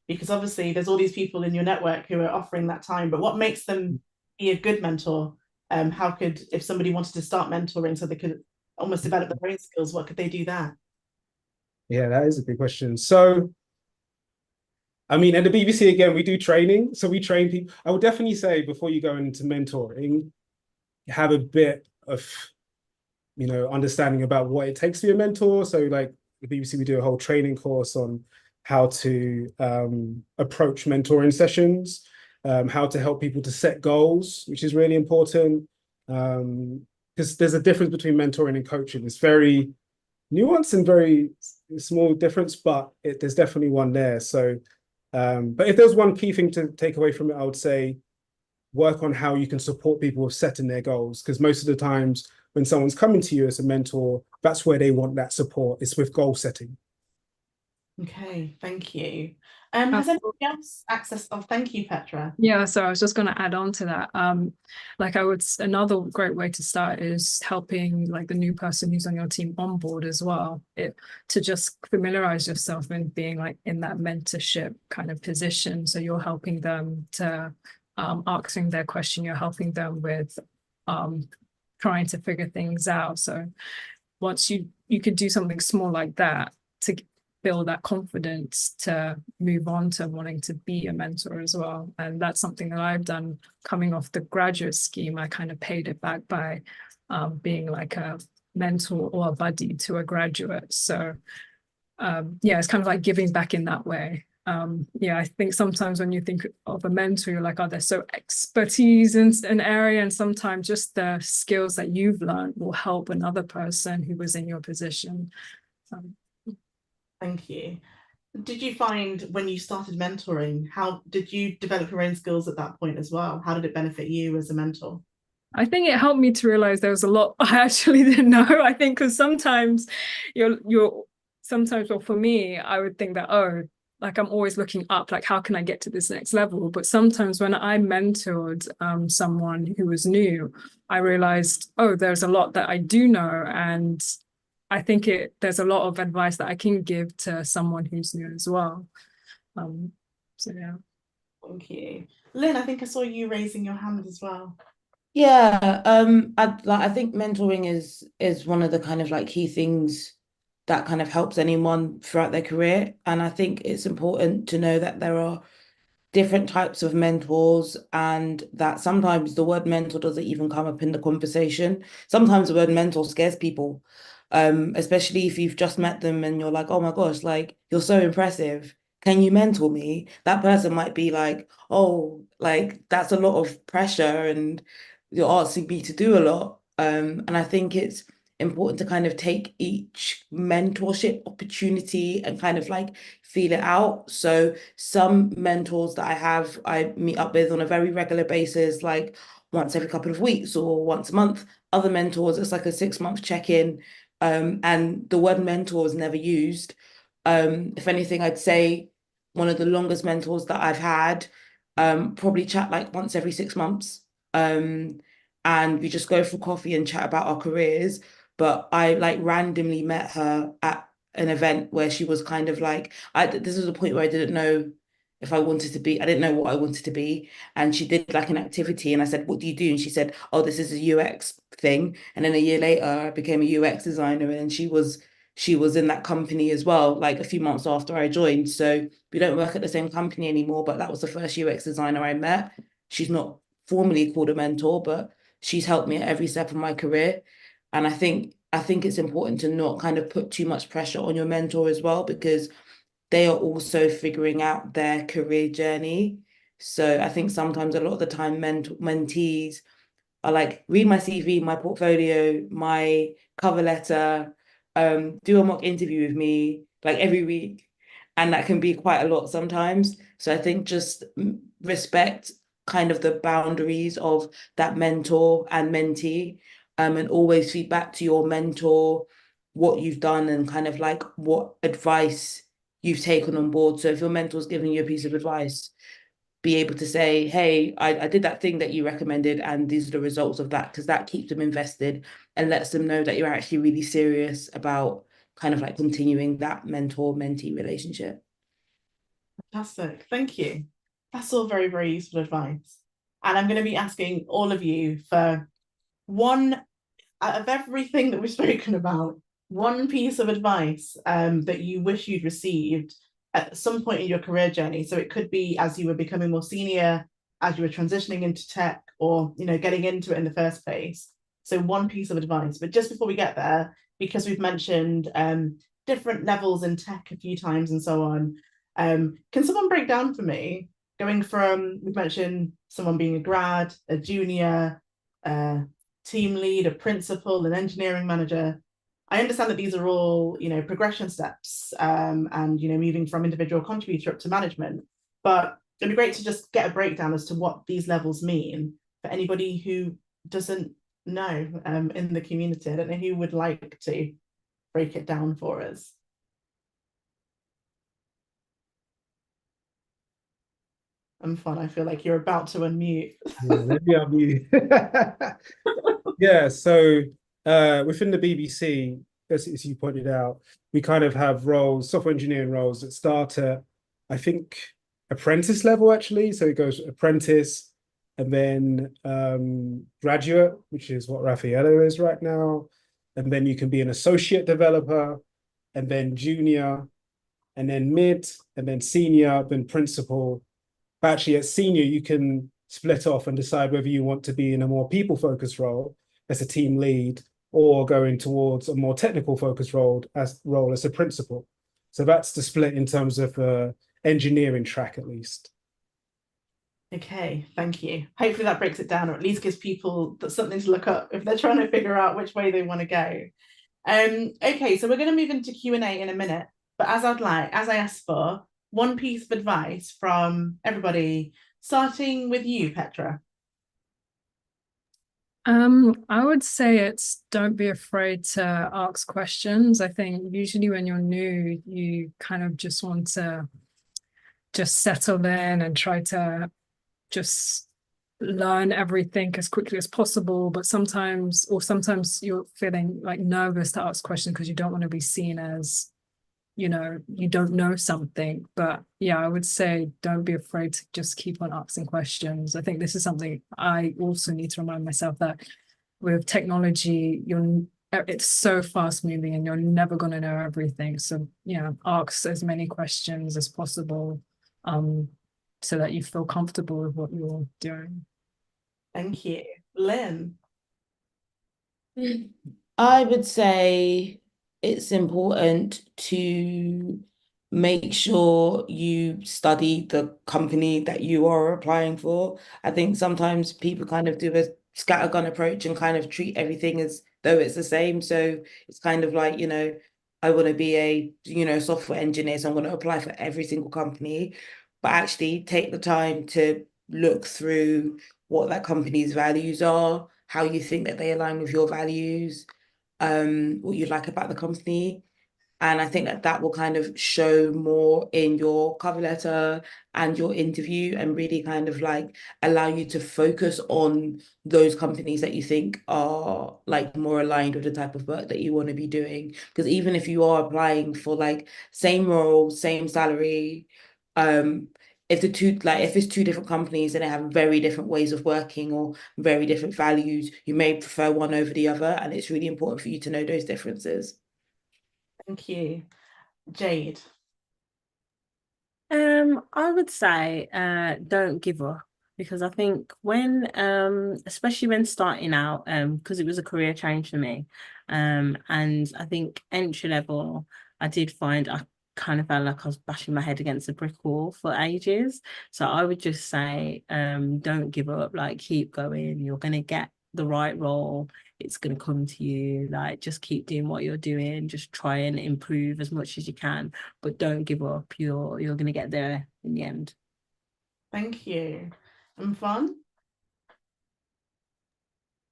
Because obviously there's all these people in your network who are offering that time, but what makes them be a good mentor? If somebody wanted to start mentoring so they could almost develop their own skills, what could they do there? Yeah, that is a good question. So, I mean, at the BBC, again, we do training. So we train people. I would definitely say before you go into mentoring, have a bit of, understanding about what it takes to be a mentor. So like the BBC, we do a whole training course on how to approach mentoring sessions, how to help people to set goals, which is really important. Because there's a difference between mentoring and coaching. It's very nuanced and very small difference, but there's definitely one there. So, but if there's one key thing to take away from it, I would say work on how you can support people with setting their goals. Because most of the times when someone's coming to you as a mentor, that's where they want that support. It's with goal setting. Okay, thank you. Has anyone else access? Oh, thank you, Petra. Yeah, so I was just going to add on to that. Another great way to start is helping like the new person who's on your team on board as well. To just familiarize yourself in being like in that mentorship kind of position. So you're helping them to asking their question, you're helping them with trying to figure things out. So once you could do something small like that to build that confidence to move on to wanting to be a mentor as well. And that's something that I've done coming off the graduate scheme. I kind of paid it back by being like a mentor or a buddy to a graduate. So yeah, it's kind of like giving back in that way. Yeah, I think sometimes when you think of a mentor, you're like, oh, they're so expertise in an area, and sometimes just the skills that you've learned will help another person who was in your position. Thank you. Did you find when you started mentoring, how did you develop your own skills at that point as well? How did it benefit you as a mentor? I think it helped me to realize there was a lot I actually didn't know. I think because sometimes well, for me, I would think that, oh, like I'm always looking up, like how can I get to this next level? But sometimes when I mentored someone who was new, I realized, oh, there's a lot that I do know, and I think there's a lot of advice that I can give to someone who's new as well. So yeah. Thank you. Lynn, I think I saw you raising your hand as well. Yeah, I think mentoring is one of the kind of like key things that kind of helps anyone throughout their career. And I think it's important to know that there are different types of mentors, and that sometimes the word mentor doesn't even come up in the conversation. Sometimes the word mentor scares people, especially if you've just met them and you're like, oh my gosh, like you're so impressive. Can you mentor me? That person might be like, oh, like that's a lot of pressure and you're asking me to do a lot. And I think it's important to kind of take each mentorship opportunity and kind of like feel it out. So some mentors that I meet up with on a very regular basis, like once every couple of weeks or once a month. Other mentors, it's like a 6-month check-in. And the word mentor is never used. If anything, I'd say one of the longest mentors that I've had, probably chat like once every 6 months. And we just go for coffee and chat about our careers. But I like randomly met her at an event where she was kind of like, this was a point where I didn't know if I wanted to be, I didn't know what I wanted to be. And she did like an activity and I said, what do you do? And she said, oh, this is a UX thing. And then a year later, I became a UX designer, and she was in that company as well, like a few months after I joined. So we don't work at the same company anymore, but that was the first UX designer I met. She's not formally called a mentor, but she's helped me at every step of my career. And I think it's important to not kind of put too much pressure on your mentor as well, because they are also figuring out their career journey. So I think sometimes a lot of the time mentees are like, read my CV, my portfolio, my cover letter, do a mock interview with me like every week. And that can be quite a lot sometimes. So I think just respect kind of the boundaries of that mentor and mentee, and always feed back to your mentor what you've done and kind of like what advice you've taken on board. So if your mentor's giving you a piece of advice, be able to say, hey, I did that thing that you recommended and these are the results of that, because that keeps them invested and lets them know that you're actually really serious about kind of like continuing that mentor-mentee relationship. Fantastic. Thank you. That's all very, very useful advice. And I'm going to be asking all of you for one out of everything that we've spoken about, one piece of advice that you wish you'd received at some point in your career journey. So it could be as you were becoming more senior, as you were transitioning into tech, or getting into it in the first place. So one piece of advice. But just before we get there, because we've mentioned different levels in tech a few times and so on, can someone break down for me, going from, we've mentioned someone being a grad, a junior, team lead, a principal, an engineering manager. I understand that these are all, progression steps, and moving from individual contributor up to management. But it'd be great to just get a breakdown as to what these levels mean for anybody who doesn't know in the community. I don't know who would like to break it down for us. I'm fun. I feel like you're about to unmute. Let me unmute. Yeah, so within the BBC, as you pointed out, we kind of have roles, software engineering roles that start at, I think, apprentice level actually. So it goes apprentice and then graduate, which is what Raffaello is right now. And then you can be an associate developer, and then junior, and then mid, and then senior, then principal. But actually at senior, you can split off and decide whether you want to be in a more people-focused role as a team lead, or going towards a more technical focused role as a principal. So that's the split in terms of engineering track, at least. Okay, thank you. Hopefully that breaks it down, or at least gives people something to look up if they're trying to figure out which way they want to go. Okay, so we're going to move into Q&A in a minute, but as I asked for, one piece of advice from everybody, starting with you, Petra. I would say it's don't be afraid to ask questions. I think usually when you're new, you kind of just want to just settle in and try to just learn everything as quickly as possible. But sometimes you're feeling like nervous to ask questions because you don't want to be seen as, you don't know something. But yeah, I would say don't be afraid to just keep on asking questions. I think this is something I also need to remind myself, that with technology, it's so fast moving and you're never going to know everything. So ask as many questions as possible, so that you feel comfortable with what you're doing. Thank you. Lynn. I would say it's important to make sure you study the company that you are applying for. I think sometimes people kind of do a scattergun approach and kind of treat everything as though it's the same. So it's kind of like, I want to be a, software engineer, so I'm going to apply for every single company. But actually take the time to look through what that company's values are, how you think that they align with your values, what you like about the company. And I think that will kind of show more in your cover letter and your interview, and really kind of like allow you to focus on those companies that you think are like more aligned with the type of work that you want to be doing. Because even if you are applying for like same role, same salary, if it's two different companies and they have very different ways of working or very different values, you may prefer one over the other. And it's really important for you to know those differences. Thank you. Jade. I would say don't give up, because I think when especially when starting out, because it was a career change for me, and I think entry level I did find I kind of felt like I was bashing my head against a brick wall for ages. So I would just say, don't give up, like keep going. You're gonna get the right role. It's gonna come to you. Like just keep doing what you're doing. Just try and improve as much as you can, but don't give up. You're gonna get there in the end. Thank you. And Fun?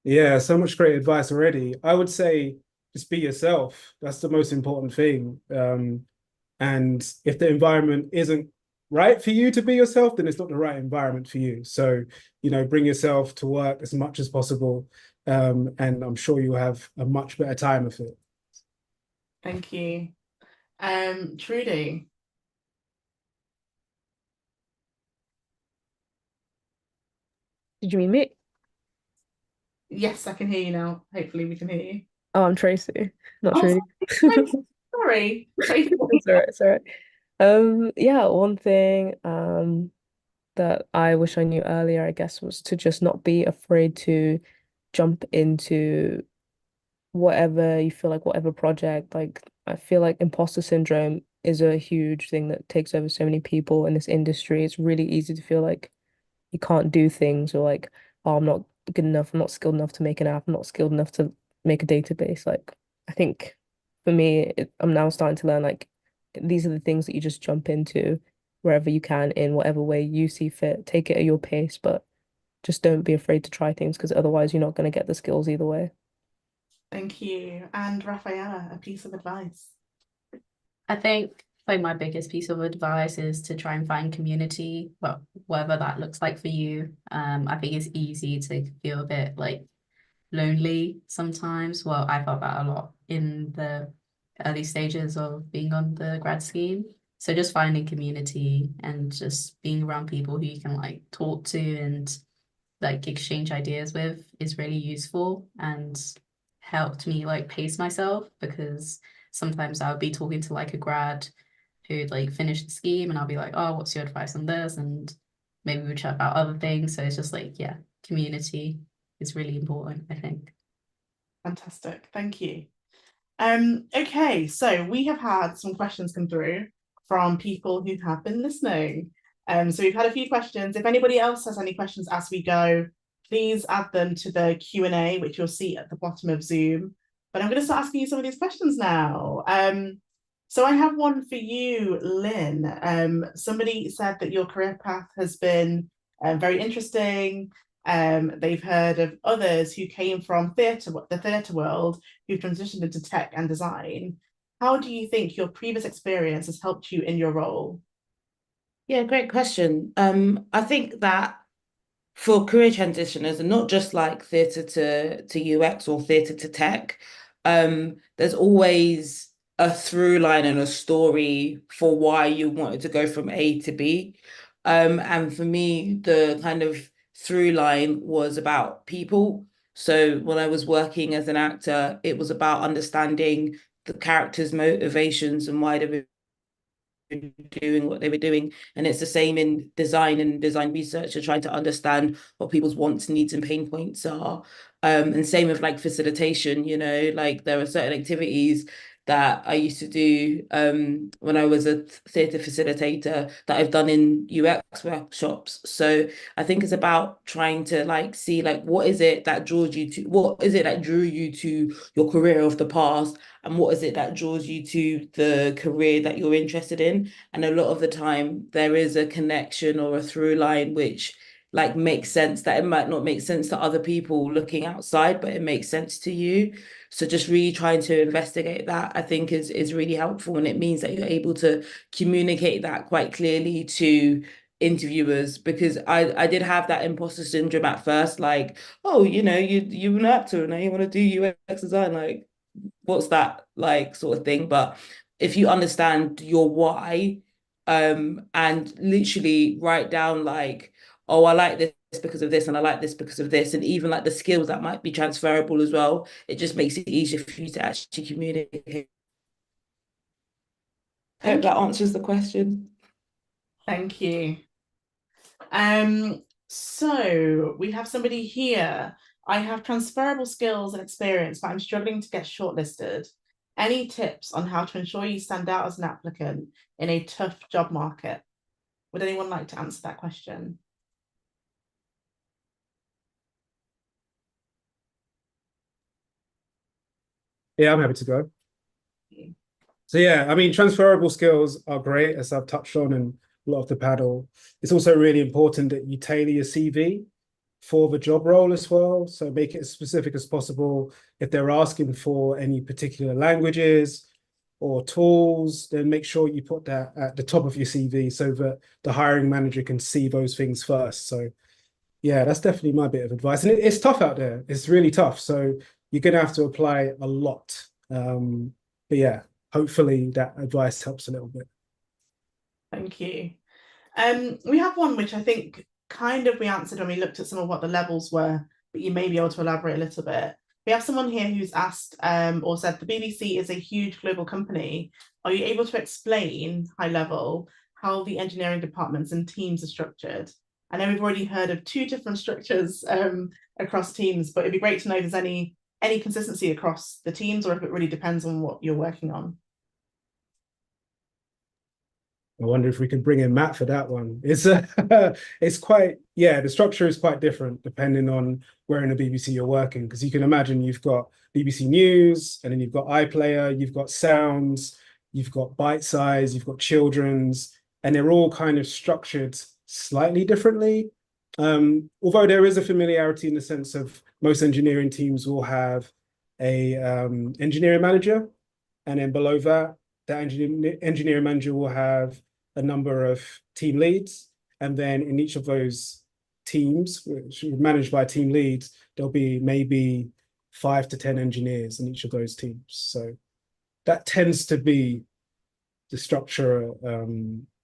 Yeah, so much great advice already. I would say just be yourself. That's the most important thing. And if the environment isn't right for you to be yourself, then it's not the right environment for you. So, bring yourself to work as much as possible. And I'm sure you'll have a much better time of it. Thank you. Trudy? Did you mean me? Yes, I can hear you now. Hopefully we can hear you. Oh, I'm Tracy, not Oh, Trudy. sorry. Tracy. It's all right, it's all right. Yeah, one thing that I wish I knew earlier, I guess, was to just not be afraid to jump into whatever you feel like, whatever project. Like, I feel like imposter syndrome is a huge thing that takes over so many people in this industry. It's really easy to feel like you can't do things, or like, oh, I'm not good enough, I'm not skilled enough to make an app, I'm not skilled enough to make a database. Like, I think for me, I'm now starting to learn like these are the things that you just jump into wherever you can in whatever way you see fit. Take it at your pace, but just don't be afraid to try things because otherwise you're not going to get the skills either way. Thank you. And Rafaela, a piece of advice. I think like my biggest piece of advice is to try and find community, well, whatever that looks like for you. I think it's easy to feel a bit like lonely sometimes. Well, I felt that a lot in the early stages of being on the grad scheme. So just finding community and just being around people who you can like talk to and like exchange ideas with is really useful and helped me like pace myself, because sometimes I would be talking to like a grad who'd like finished the scheme and I'll be like, oh, what's your advice on this? And maybe we chat about other things. So it's just like, yeah, community is really important, I think. Fantastic. Thank you. Okay, so we have had some questions come through from people who have been listening. So we've had a few questions. If anybody else has any questions as we go, please add them to the Q&A, which you'll see at the bottom of Zoom. But I'm going to start asking you some of these questions now. So I have one for you, Lynn. Somebody said that your career path has been very interesting. They've heard of others who came from the theatre world who transitioned into tech and design. How do you think your previous experience has helped you in your role? Yeah, great question. I think that for career transitioners, and not just like theatre to UX or theatre to tech, there's always a through line and a story for why you wanted to go from A to B. And for me, the kind of through line was about people. So when I was working as an actor, it was about understanding the characters' motivations and why they were doing what they were doing. And it's the same in design and design research, and trying to understand what people's wants, needs, and pain points are. And same with like facilitation, like there are certain activities that I used to do when I was a theatre facilitator that I've done in UX workshops. So I think it's about trying to like see like what is it that drew you to your career of the past, and what is it that draws you to the career that you're interested in. And a lot of the time there is a connection or a through line which like makes sense, that it might not make sense to other people looking outside, but it makes sense to you. So just really trying to investigate that, I think is really helpful, and it means that you're able to communicate that quite clearly to interviewers, because I did have that imposter syndrome at first, like, oh, you're an actor and now you want to do UX design, like what's that like sort of thing. But if you understand your why, and literally write down like, oh, I like this because of this, and I like this because of this, and even like the skills that might be transferable as well, it just makes it easier for you to actually communicate. I hope that answers the question. Thank you. So we have somebody here. I have transferable skills and experience, but I'm struggling to get shortlisted. any tips on how to ensure you stand out as an applicant in a tough job market? Would anyone like to answer that question? Yeah, I'm happy to go. So yeah, I mean, transferable skills are great, as I've touched on in a lot of the paddle. It's also really important that you tailor your CV for the job role as well. So make it as specific as possible. If they're asking for any particular languages or tools, then make sure you put that at the top of your CV so that the hiring manager can see those things first. So yeah, that's definitely my bit of advice. And it's tough out there. It's really tough. So you're going to have to apply a lot. But yeah, hopefully that advice helps a little bit. Thank you. We have one which I think kind of we answered when we looked at some of what the levels were, but you may be able to elaborate a little bit. We have someone here who's asked or said the BBC is a huge global company. Are you able to explain high level how the engineering departments and teams are structured? I know we've already heard of 2 different structures across teams, but it'd be great to know if there's any consistency across the teams or if it really depends on what you're working on. I wonder if we can bring in Matt for that one. It's quite, yeah, the structure is quite different depending on where in the BBC you're working, because you can imagine you've got BBC News, and then you've got iPlayer, you've got Sounds, you've got Bite Size, you've got Children's, and they're all kind of structured slightly differently. Although there is a familiarity in the sense of most engineering teams will have a engineering manager, and then below that, that engineering manager will have a number of team leads, and then in each of those teams, which are managed by team leads, there'll be maybe 5 to 10 engineers in each of those teams. So that tends to be the structure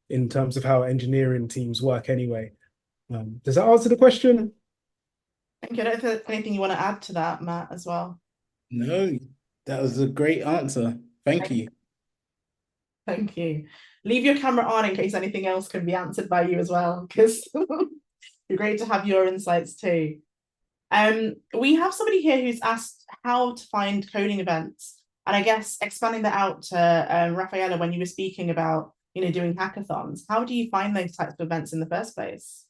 in terms of how engineering teams work anyway. Does that answer the question? Thank you. I don't know if there's anything you want to add to that, Matt, as well. No, that was a great answer. Thank you. Thank you. Leave your camera on in case anything else can be answered by you as well, because it'd be great to have your insights too. We have somebody here who's asked how to find coding events, and I guess expanding that out to Rafaela, when you were speaking about doing hackathons, how do you find those types of events in the first place?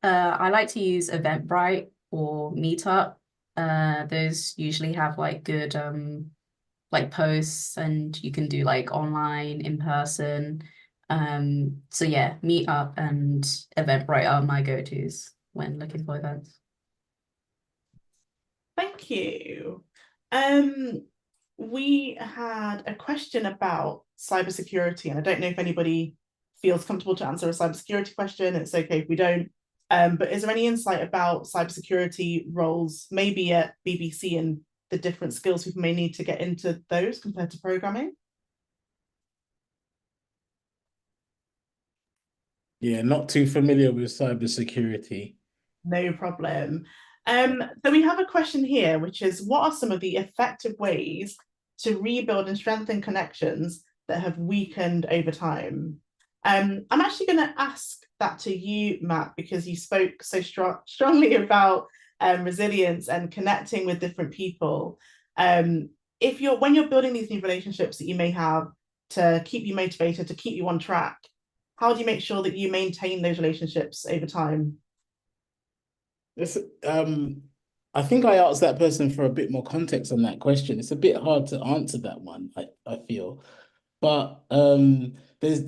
I like to use Eventbrite or Meetup. Those usually have like good like posts, and you can do like online, in person. So yeah, Meetup and Eventbrite are my go-tos when looking for events. Thank you. We had a question about cybersecurity, and I don't know if anybody feels comfortable to answer a cybersecurity question. It's okay if we don't. But is there any insight about cybersecurity roles, maybe at BBC, and the different skills people may need to get into those compared to programming? Yeah, not too familiar with cybersecurity. No problem. So we have a question here, which is, what are some of the effective ways to rebuild and strengthen connections that have weakened over time? I'm actually going to ask that to you, Matt, because you spoke so strongly about resilience and connecting with different people. When you're building these new relationships that you may have to keep you motivated, to keep you on track, how do you make sure that you maintain those relationships over time? This, I think I asked that person for a bit more context on that question. It's a bit hard to answer that one, I feel. But and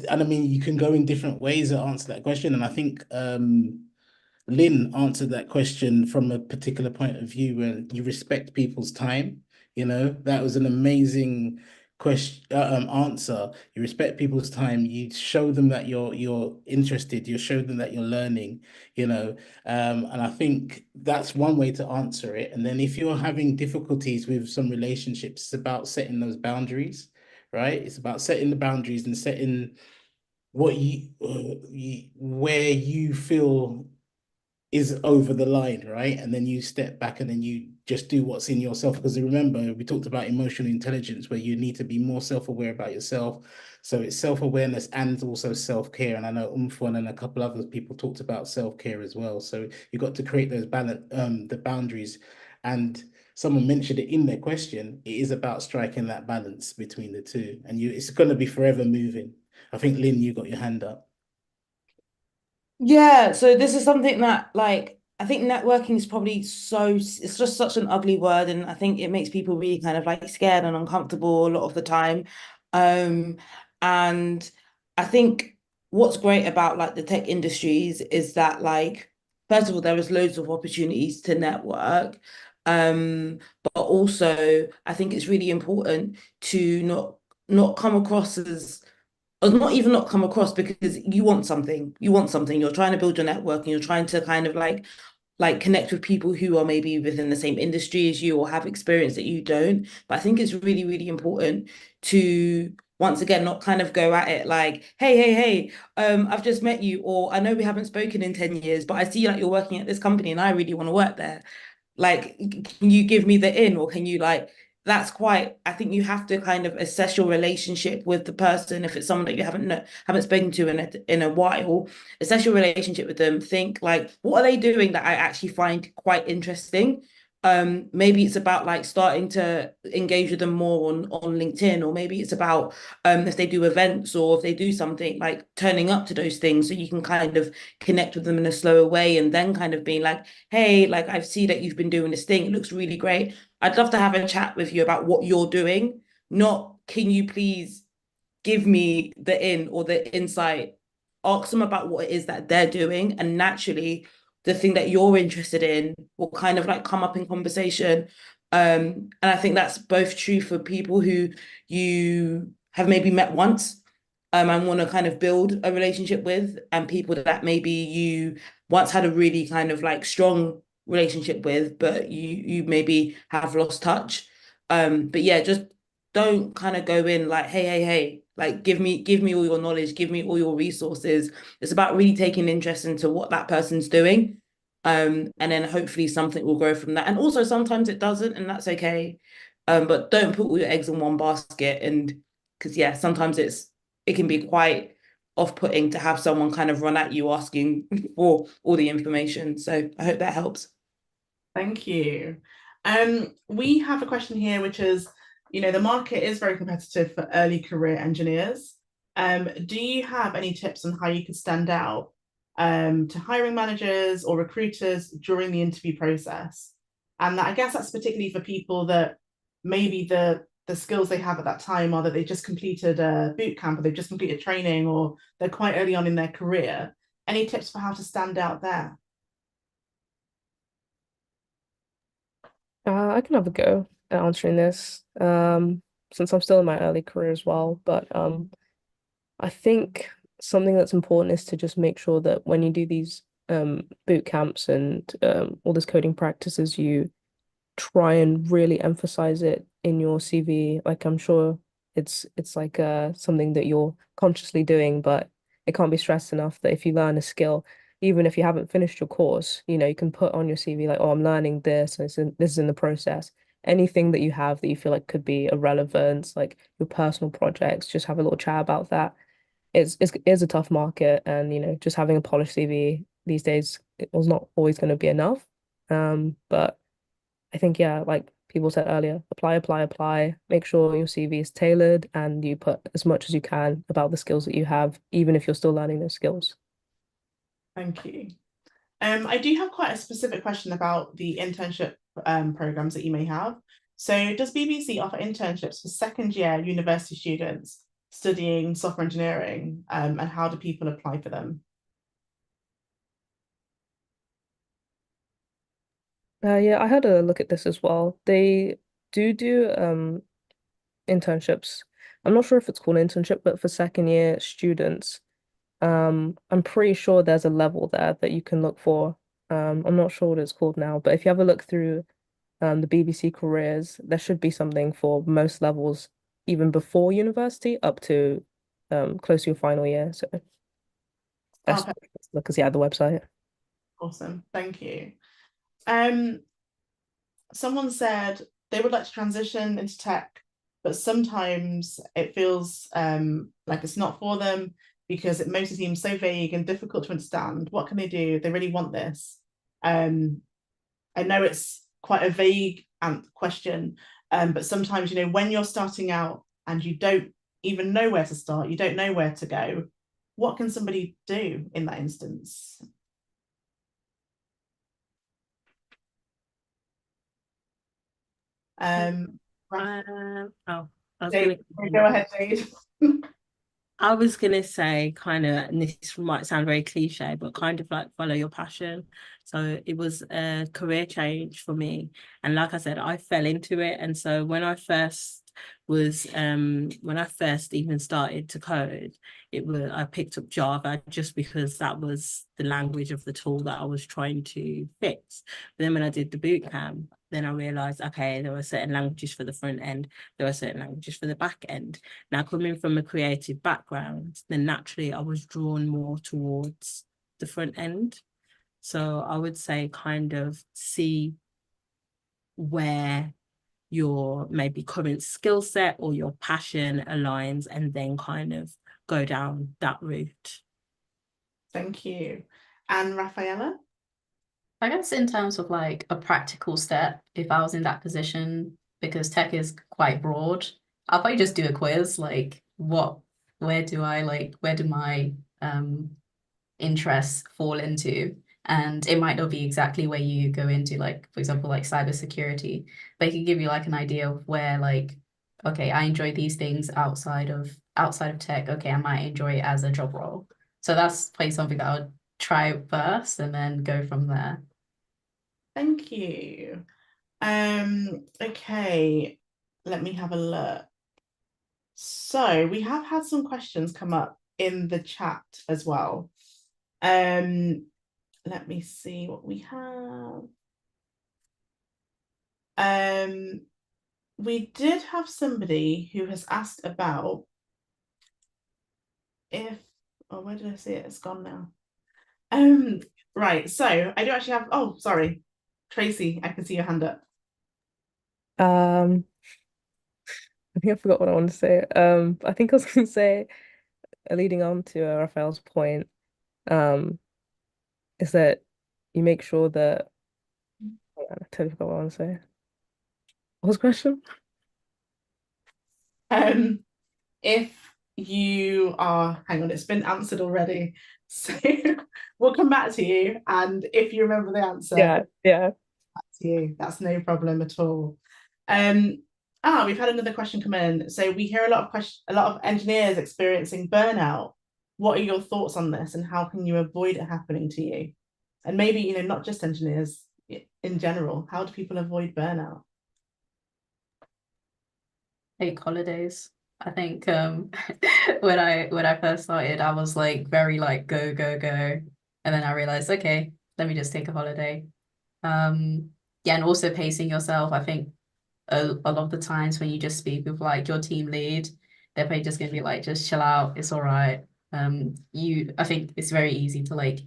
I mean, you can go in different ways to answer that question. And I think Lynn answered that question from a particular point of view where you respect people's time. That was an amazing question answer. You respect people's time. You show them that you're interested. You show them that you're learning. And I think that's one way to answer it. And then if you're having difficulties with some relationships, it's about setting those boundaries, right? It's about setting the boundaries and setting what where you feel is over the line, right? And then you step back and then you just do what's in yourself. Because remember, we talked about emotional intelligence, where you need to be more self-aware about yourself. So it's self-awareness and also self-care. And I know Umfwan and a couple other people talked about self-care as well. So you've got to create those balance, the boundaries. And someone mentioned it in their question, it is about striking that balance between the two, and it's going to be forever moving. I think Lynn, you got your hand up. Yeah, so this is something that like I think networking is probably it's just such an ugly word, and I think it makes people really kind of like scared and uncomfortable a lot of the time. And I think what's great about like the tech industries is that like first of all there is loads of opportunities to network. But also I think it's really important to not come across as or not even not come across because you want something, you're trying to build your network and you're trying to kind of like connect with people who are maybe within the same industry as you or have experience that you don't. But I think it's really, really important to once again not kind of go at it like, hey, I've just met you, or I know we haven't spoken in 10 years, but I see like you're working at this company and I really want to work there. Like, can you give me the in, or can you like that's quite I think you have to kind of assess your relationship with the person if it's someone that you haven't spoken to in a while. Assess your relationship with them, think like what are they doing that I actually find quite interesting. Maybe it's about like starting to engage with them more on LinkedIn, or maybe it's about if they do events or if they do something like turning up to those things so you can kind of connect with them in a slower way, and then kind of being like, hey, like I see that you've been doing this thing, it looks really great, I'd love to have a chat with you about what you're doing, not can you please give me the in or the insight. Ask them about what it is that they're doing, and naturally the thing that you're interested in will kind of like come up in conversation. And I think that's both true for people who you have maybe met once and want to kind of build a relationship with, and people that maybe you once had a really kind of like strong relationship with, but you maybe have lost touch. But yeah, just don't kind of go in like, hey, like give me all your knowledge, give me all your resources. It's about really taking interest into what that person's doing. And then hopefully something will grow from that. And also sometimes it doesn't, and that's okay. But don't put all your eggs in one basket. And because yeah, sometimes it can be quite off-putting to have someone kind of run at you asking for all the information. So I hope that helps. Thank you. We have a question here, which is, the market is very competitive for early career engineers. Do you have any tips on how you could stand out to hiring managers or recruiters during the interview process? And I guess that's particularly for people that maybe the skills they have at that time are that they just completed a boot camp, or they've just completed training, or they're quite early on in their career. Any tips for how to stand out there? I can have a go at answering this, since I'm still in my early career as well. But I think something that's important is to just make sure that when you do these boot camps and all these coding practices, you try and really emphasize it in your CV. Like I'm sure it's like something that you're consciously doing, but it can't be stressed enough that if you learn a skill, even if you haven't finished your course, you can put on your CV like, oh, I'm learning this, and this is in the process. Anything that you have that you feel like could be of relevance, like your personal projects, just have a little chat about that. It's a tough market, and just having a polished CV these days it was not always going to be enough. But I think, yeah, like people said earlier, apply, apply, apply. Make sure your CV is tailored and you put as much as you can about the skills that you have, even if you're still learning those skills. Thank you. I do have quite a specific question about the internship programs that you may have. So does BBC offer internships for second-year university students studying software engineering, and how do people apply for them? Yeah, I had a look at this as well. They do internships. I'm not sure if it's called internship, but for second year students, I'm pretty sure there's a level there that you can look for. I'm not sure what it's called now, but if you have a look through the BBC careers, there should be something for most levels, even before university, up to close to your final year. So that's Okay, because yeah, the website. awesome. Thank you. Someone said they would like to transition into tech, but sometimes it feels like it's not for them because it mostly seems so vague and difficult to understand. What can they do? They really want this. I know it's quite a vague question. But sometimes, you know, when you're starting out and you don't even know where to start, you don't know where to go, what can somebody do in that instance? Oh, Jade, go ahead, Jade. I was gonna say kind of, and this might sound very cliche, but kind of like follow your passion. So it was a career change for me. And like I said, I fell into it. And so when I first even started to code, I picked up Java just because that was the language of the tool that I was trying to fix. But then when I did the boot camp, then I realized, okay, there were certain languages for the front end, there were certain languages for the back end. Now, coming from a creative background, then naturally I was drawn more towards the front end. So I would say kind of see where your maybe current skill set or your passion aligns, and then kind of go down that route. Thank you. And Rafaela? I guess in terms of like a practical step, if I was in that position, because tech is quite broad, I'll probably just do a quiz, like where do my interests fall into? And it might not be exactly where you go into, like, for example, like cybersecurity, but it can give you like an idea of where, like, okay, I enjoy these things outside of tech. Okay, I might enjoy it as a job role. So that's probably something that I would try first and then go from there. Thank you. Okay, let me have a look. So we have had some questions come up in the chat as well. Let me see what we have. We did have somebody who has asked about where did I see it? It's gone now. Right, so I do actually have, oh, sorry, Tracy, I can see your hand up. I think I forgot what I wanted to say. I think I was going to say, leading on to Raphael's point, is that you make sure that, I totally forgot what I want to say. What was the question? If you are, hang on, it's been answered already. So we'll come back to you. And if you remember the answer, yeah. Back to you. That's no problem at all. We've had another question come in. So we hear a lot of engineers experiencing burnout. What are your thoughts on this, and how can you avoid it happening to you? And maybe, you know, not just engineers in general. How do people avoid burnout? Take holidays. I think when I first started, I was like very like go, go, go. And then I realized, okay, let me just take a holiday. Yeah, and also pacing yourself. I think a lot of the times when you just speak with like your team lead, they're probably just gonna be like, just chill out, it's all right. I think it's very easy to like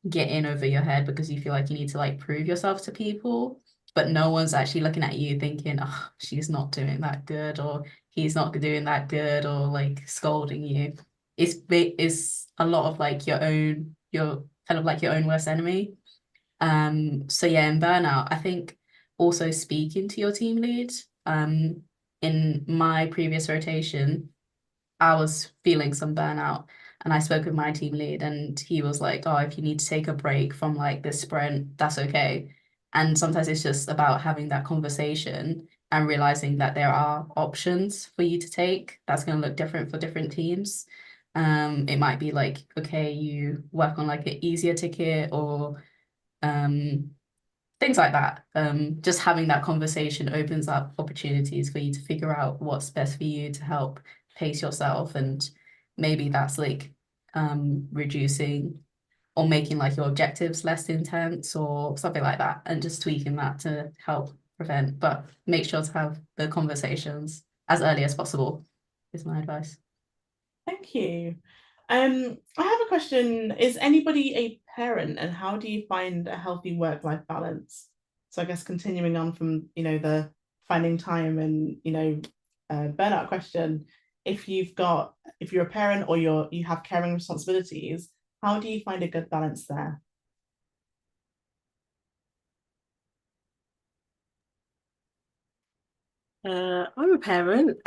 get in over your head because you feel like you need to like prove yourself to people, but no one's actually looking at you thinking, oh, she's not doing that good, or he's not doing that good, or like scolding you. It's a lot of like your kind of like your own worst enemy. So yeah, in burnout, I think also speaking to your team lead. In my previous rotation, I was feeling some burnout, and I spoke with my team lead, and he was like, "Oh, if you need to take a break from like this sprint, that's okay." And sometimes it's just about having that conversation and realizing that there are options for you to take that's going to look different for different teams. It might be like, okay, you work on like an easier ticket, or things like that. Just having that conversation opens up opportunities for you to figure out what's best for you to help pace yourself, and maybe that's like reducing or making like your objectives less intense or something like that, and just tweaking that to help prevent. But make sure to have the conversations as early as possible is my advice. Thank you. I have a question. Is anybody a parent, and how do you find a healthy work-life balance? So I guess continuing on from, you know, the finding time and, you know, burnout question, if you're a parent or you have caring responsibilities, how do you find a good balance there? I'm a parent,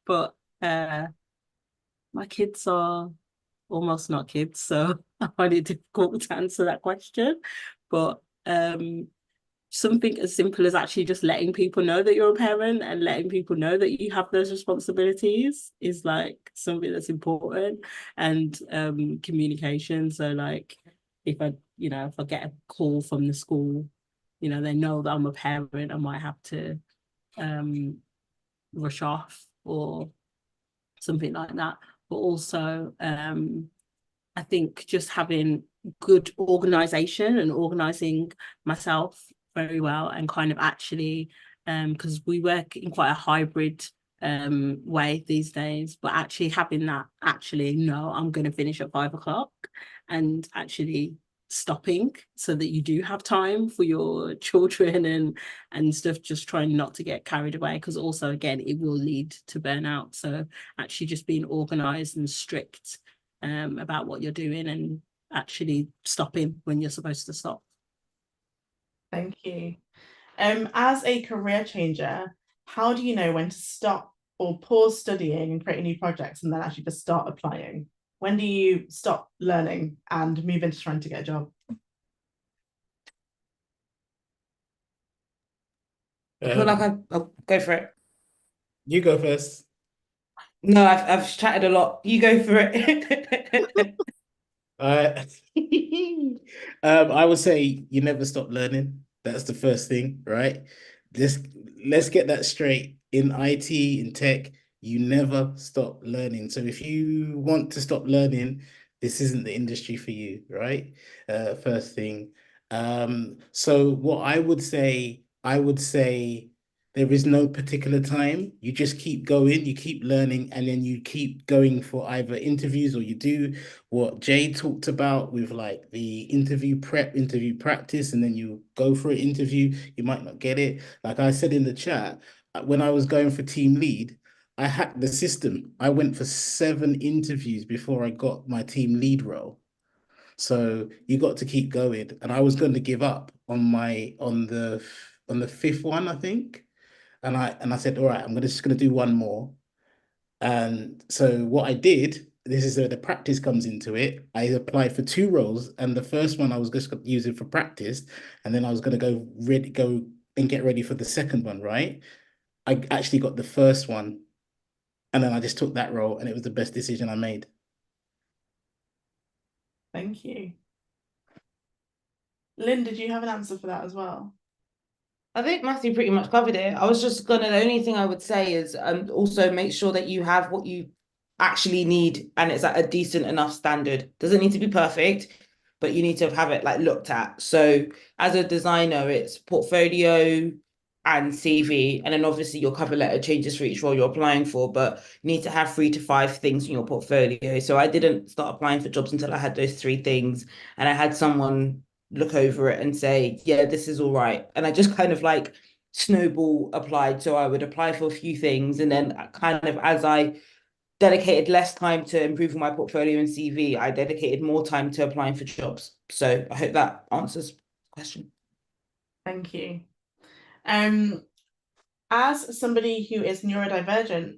but my kids are almost not kids, so I find it difficult to answer that question. But something as simple as actually just letting people know that you're a parent and letting people know that you have those responsibilities is like something that's important. And communication. So like if I get a call from the school, they know that I'm a parent, I might have to rush off or something like that. But also I think just having good organization and organizing myself very well, and kind of actually because we work in quite a hybrid way these days, but actually having that no, I'm going to finish at 5 o'clock, and actually stopping so that you do have time for your children and stuff, just trying not to get carried away, because also again it will lead to burnout. So actually just being organized and strict about what you're doing and actually stopping when you're supposed to stop. Thank you. As a career changer, how do you know when to stop or pause studying and creating new projects and then actually just start applying? When do you stop learning and move into trying to get a job? I feel like I'll go for it. You go first. No, I've chatted a lot. You go for it. I would say you never stop learning. That's the first thing, right? Let's let's get that straight. In IT, in tech, you never stop learning. So if you want to stop learning, this isn't the industry for you, right? First thing. So what I would say there is no particular time. You just keep going, you keep learning, and then you keep going for either interviews, or you do what Jay talked about with like the interview prep, interview practice, and then you go for an interview. You might not get it. Like I said in the chat, when I was going for team lead, I hacked the system. I went for 7 interviews before I got my team lead role. So you got to keep going. And I was going to give up on the 5th one, I think. And I said, all right, I'm just gonna do one more. And so what I did, this is where the practice comes into it. I applied for 2 roles, and the first one I was just using for practice, and then I was gonna go and get ready for the second one, right? I actually got the first one, and then I just took that role, and it was the best decision I made. Thank you. Lynn, did you have an answer for that as well? I think Matthew pretty much covered it. I was just the only thing I would say is also make sure that you have what you actually need and it's at a decent enough standard. Doesn't need to be perfect, but you need to have it like looked at. So as a designer, it's portfolio and CV, and then obviously your cover letter changes for each role you're applying for, but you need to have 3 to 5 things in your portfolio. So I didn't start applying for jobs until I had those 3 things, and I had someone look over it and say, yeah, this is all right. And I just kind of like snowball applied. So I would apply for a few things, and then kind of as I dedicated less time to improving my portfolio and CV, I dedicated more time to applying for jobs. So I hope that answers the question. Thank you. As somebody who is neurodivergent,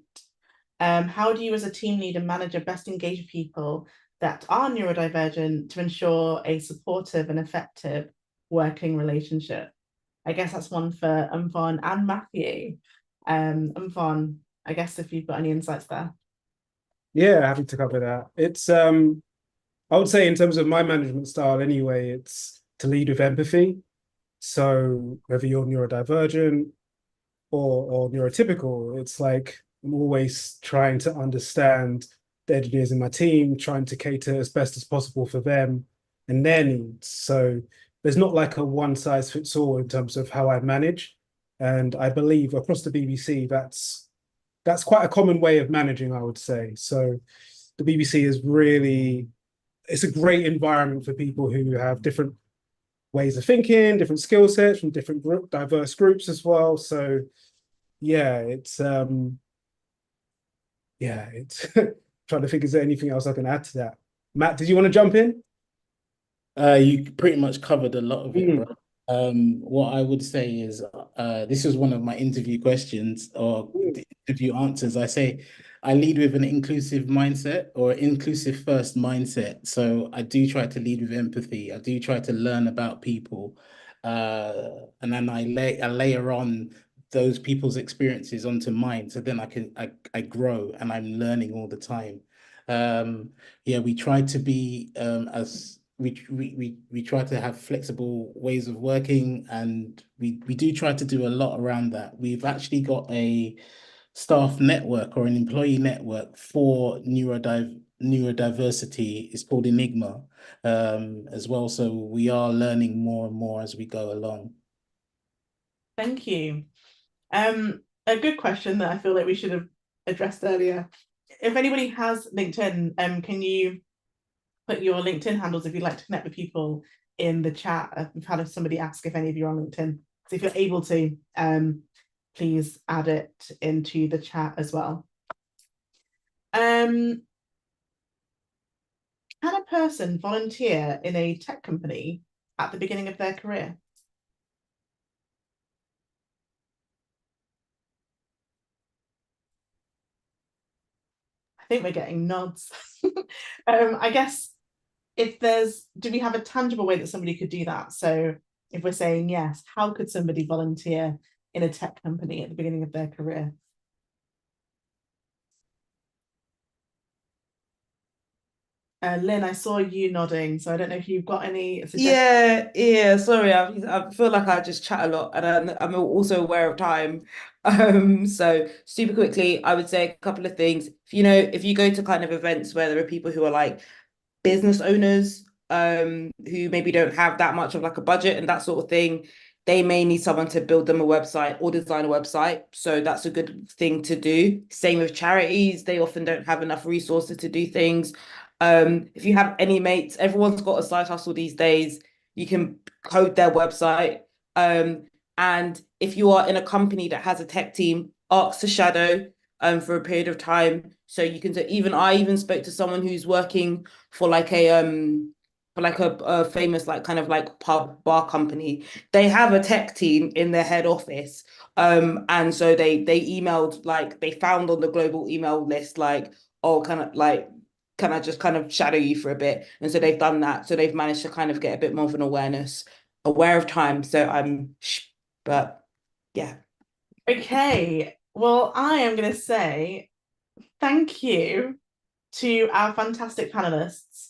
how do you as a team leader manager best engage people that are neurodivergent to ensure a supportive and effective working relationship? I guess that's one for Umfon and Matthew. Umfon, I guess if you've got any insights there. Yeah, happy to cover that. It's I would say in terms of my management style anyway, it's to lead with empathy. So whether you're neurodivergent or neurotypical, it's like I'm always trying to understand the engineers in my team, trying to cater as best as possible for them and their needs. So there's not like a one size fits all in terms of how I manage. And I believe across the BBC, that's quite a common way of managing, I would say. So the BBC is really, it's a great environment for people who have different ways of thinking, different skill sets from different diverse groups as well. So yeah, it's trying to think, is there anything else I can add to that? Matt, did you want to jump in? You pretty much covered a lot of it, bro. What I would say is, this is one of my interview questions or the interview answers. I say I lead with an inclusive mindset or inclusive first mindset. So I do try to lead with empathy. I do try to learn about people, and then I layer on those people's experiences onto mine. So then I grow and I'm learning all the time. Yeah, we try to be as we try to have flexible ways of working, and we do try to do a lot around that. We've actually got a staff network or an employee network for neurodiversity. It's called Enigma, as well. So we are learning more and more as we go along. Thank you. A good question that I feel like we should have addressed earlier. If anybody has LinkedIn, can you put your LinkedIn handles if you'd like to connect with people in the chat? We've had somebody ask if any of you are on LinkedIn. So if you're able to, please add it into the chat as well. Can a person volunteer in a tech company at the beginning of their career? I think we're getting nods. I guess do we have a tangible way that somebody could do that? So if we're saying yes, how could somebody volunteer in a tech company at the beginning of their career? Lynn, I saw you nodding, so I don't know if you've got any suggestions. Yeah. Sorry, I feel like I just chat a lot, and I'm also aware of time. So super quickly, I would say a couple of things. If you go to kind of events where there are people who are like business owners, who maybe don't have that much of like a budget and that sort of thing, they may need someone to build them a website or design a website. So that's a good thing to do. Same with charities, they often don't have enough resources to do things. If you have any mates, everyone's got a side hustle these days. You can code their website. And if you are in a company that has a tech team, ask to shadow for a period of time. So you can I even spoke to someone who's working for like a famous like kind of like pub bar company. They have a tech team in their head office. And so they emailed, like they found on the global email list, like, oh, kind of like, can I just kind of shadow you for a bit? And so they've done that. So they've managed to kind of get a bit more of an aware of time. But yeah. Okay, well, I am going to say thank you to our fantastic panelists.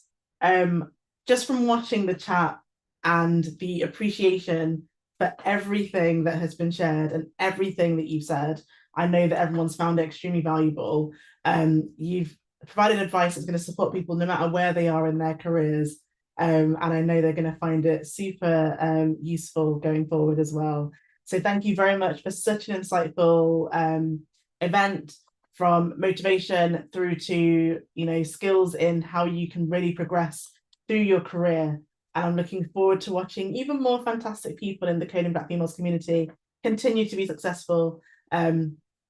Just from watching the chat and the appreciation for everything that has been shared and everything that you've said, I know that everyone's found it extremely valuable. You've provided advice that's going to support people no matter where they are in their careers. And I know they're going to find it super useful going forward as well. So thank you very much for such an insightful event, from motivation through to skills in how you can really progress through your career. And I'm looking forward to watching even more fantastic people in the Coding Black Females community continue to be successful,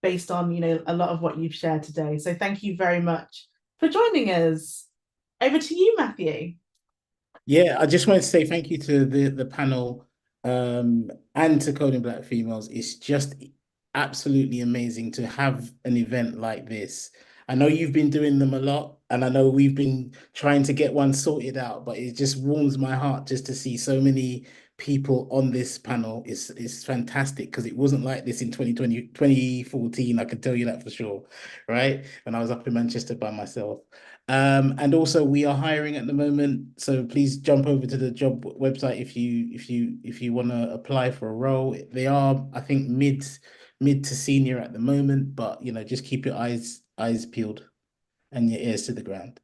based on a lot of what you've shared today. So thank you very much for joining us. Over to you, Matthew. Yeah, I just wanted to say thank you to the panel, and to Coding Black Females. It's just absolutely amazing to have an event like this. I know you've been doing them a lot, and I know we've been trying to get one sorted out, but it just warms my heart just to see so many people on this panel. It's fantastic, because it wasn't like this in 2014, I can tell you that for sure, right? When I was up in Manchester by myself. And also we are hiring at the moment, so please jump over to the job website if you want to apply for a role. They are, I think, mid to senior at the moment, but just keep your eyes peeled and your ears to the ground.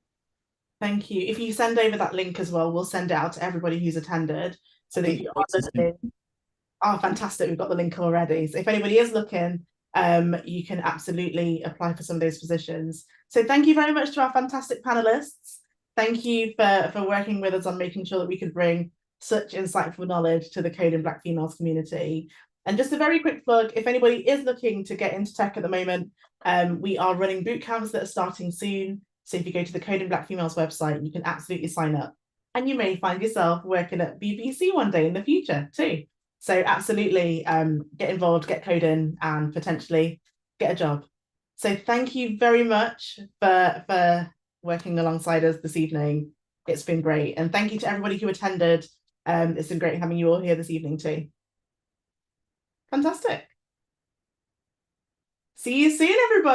Thank you. If you send over that link as well, we'll send it out to everybody who's attended, so that if you are listening. Oh, fantastic, we've got the link already. So if anybody is looking, you can absolutely apply for some of those positions. So thank you very much to our fantastic panelists. Thank you for working with us on making sure that we could bring such insightful knowledge to the Coding Black Females community. And just a very quick plug, if anybody is looking to get into tech at the moment, we are running boot camps that are starting soon. So if you go to the Coding Black Females website, you can absolutely sign up. And you may find yourself working at BBC one day in the future too. So absolutely get involved, get coding, and potentially get a job. So thank you very much for working alongside us this evening. It's been great. And thank you to everybody who attended. It's been great having you all here this evening too. Fantastic. See you soon, everybody.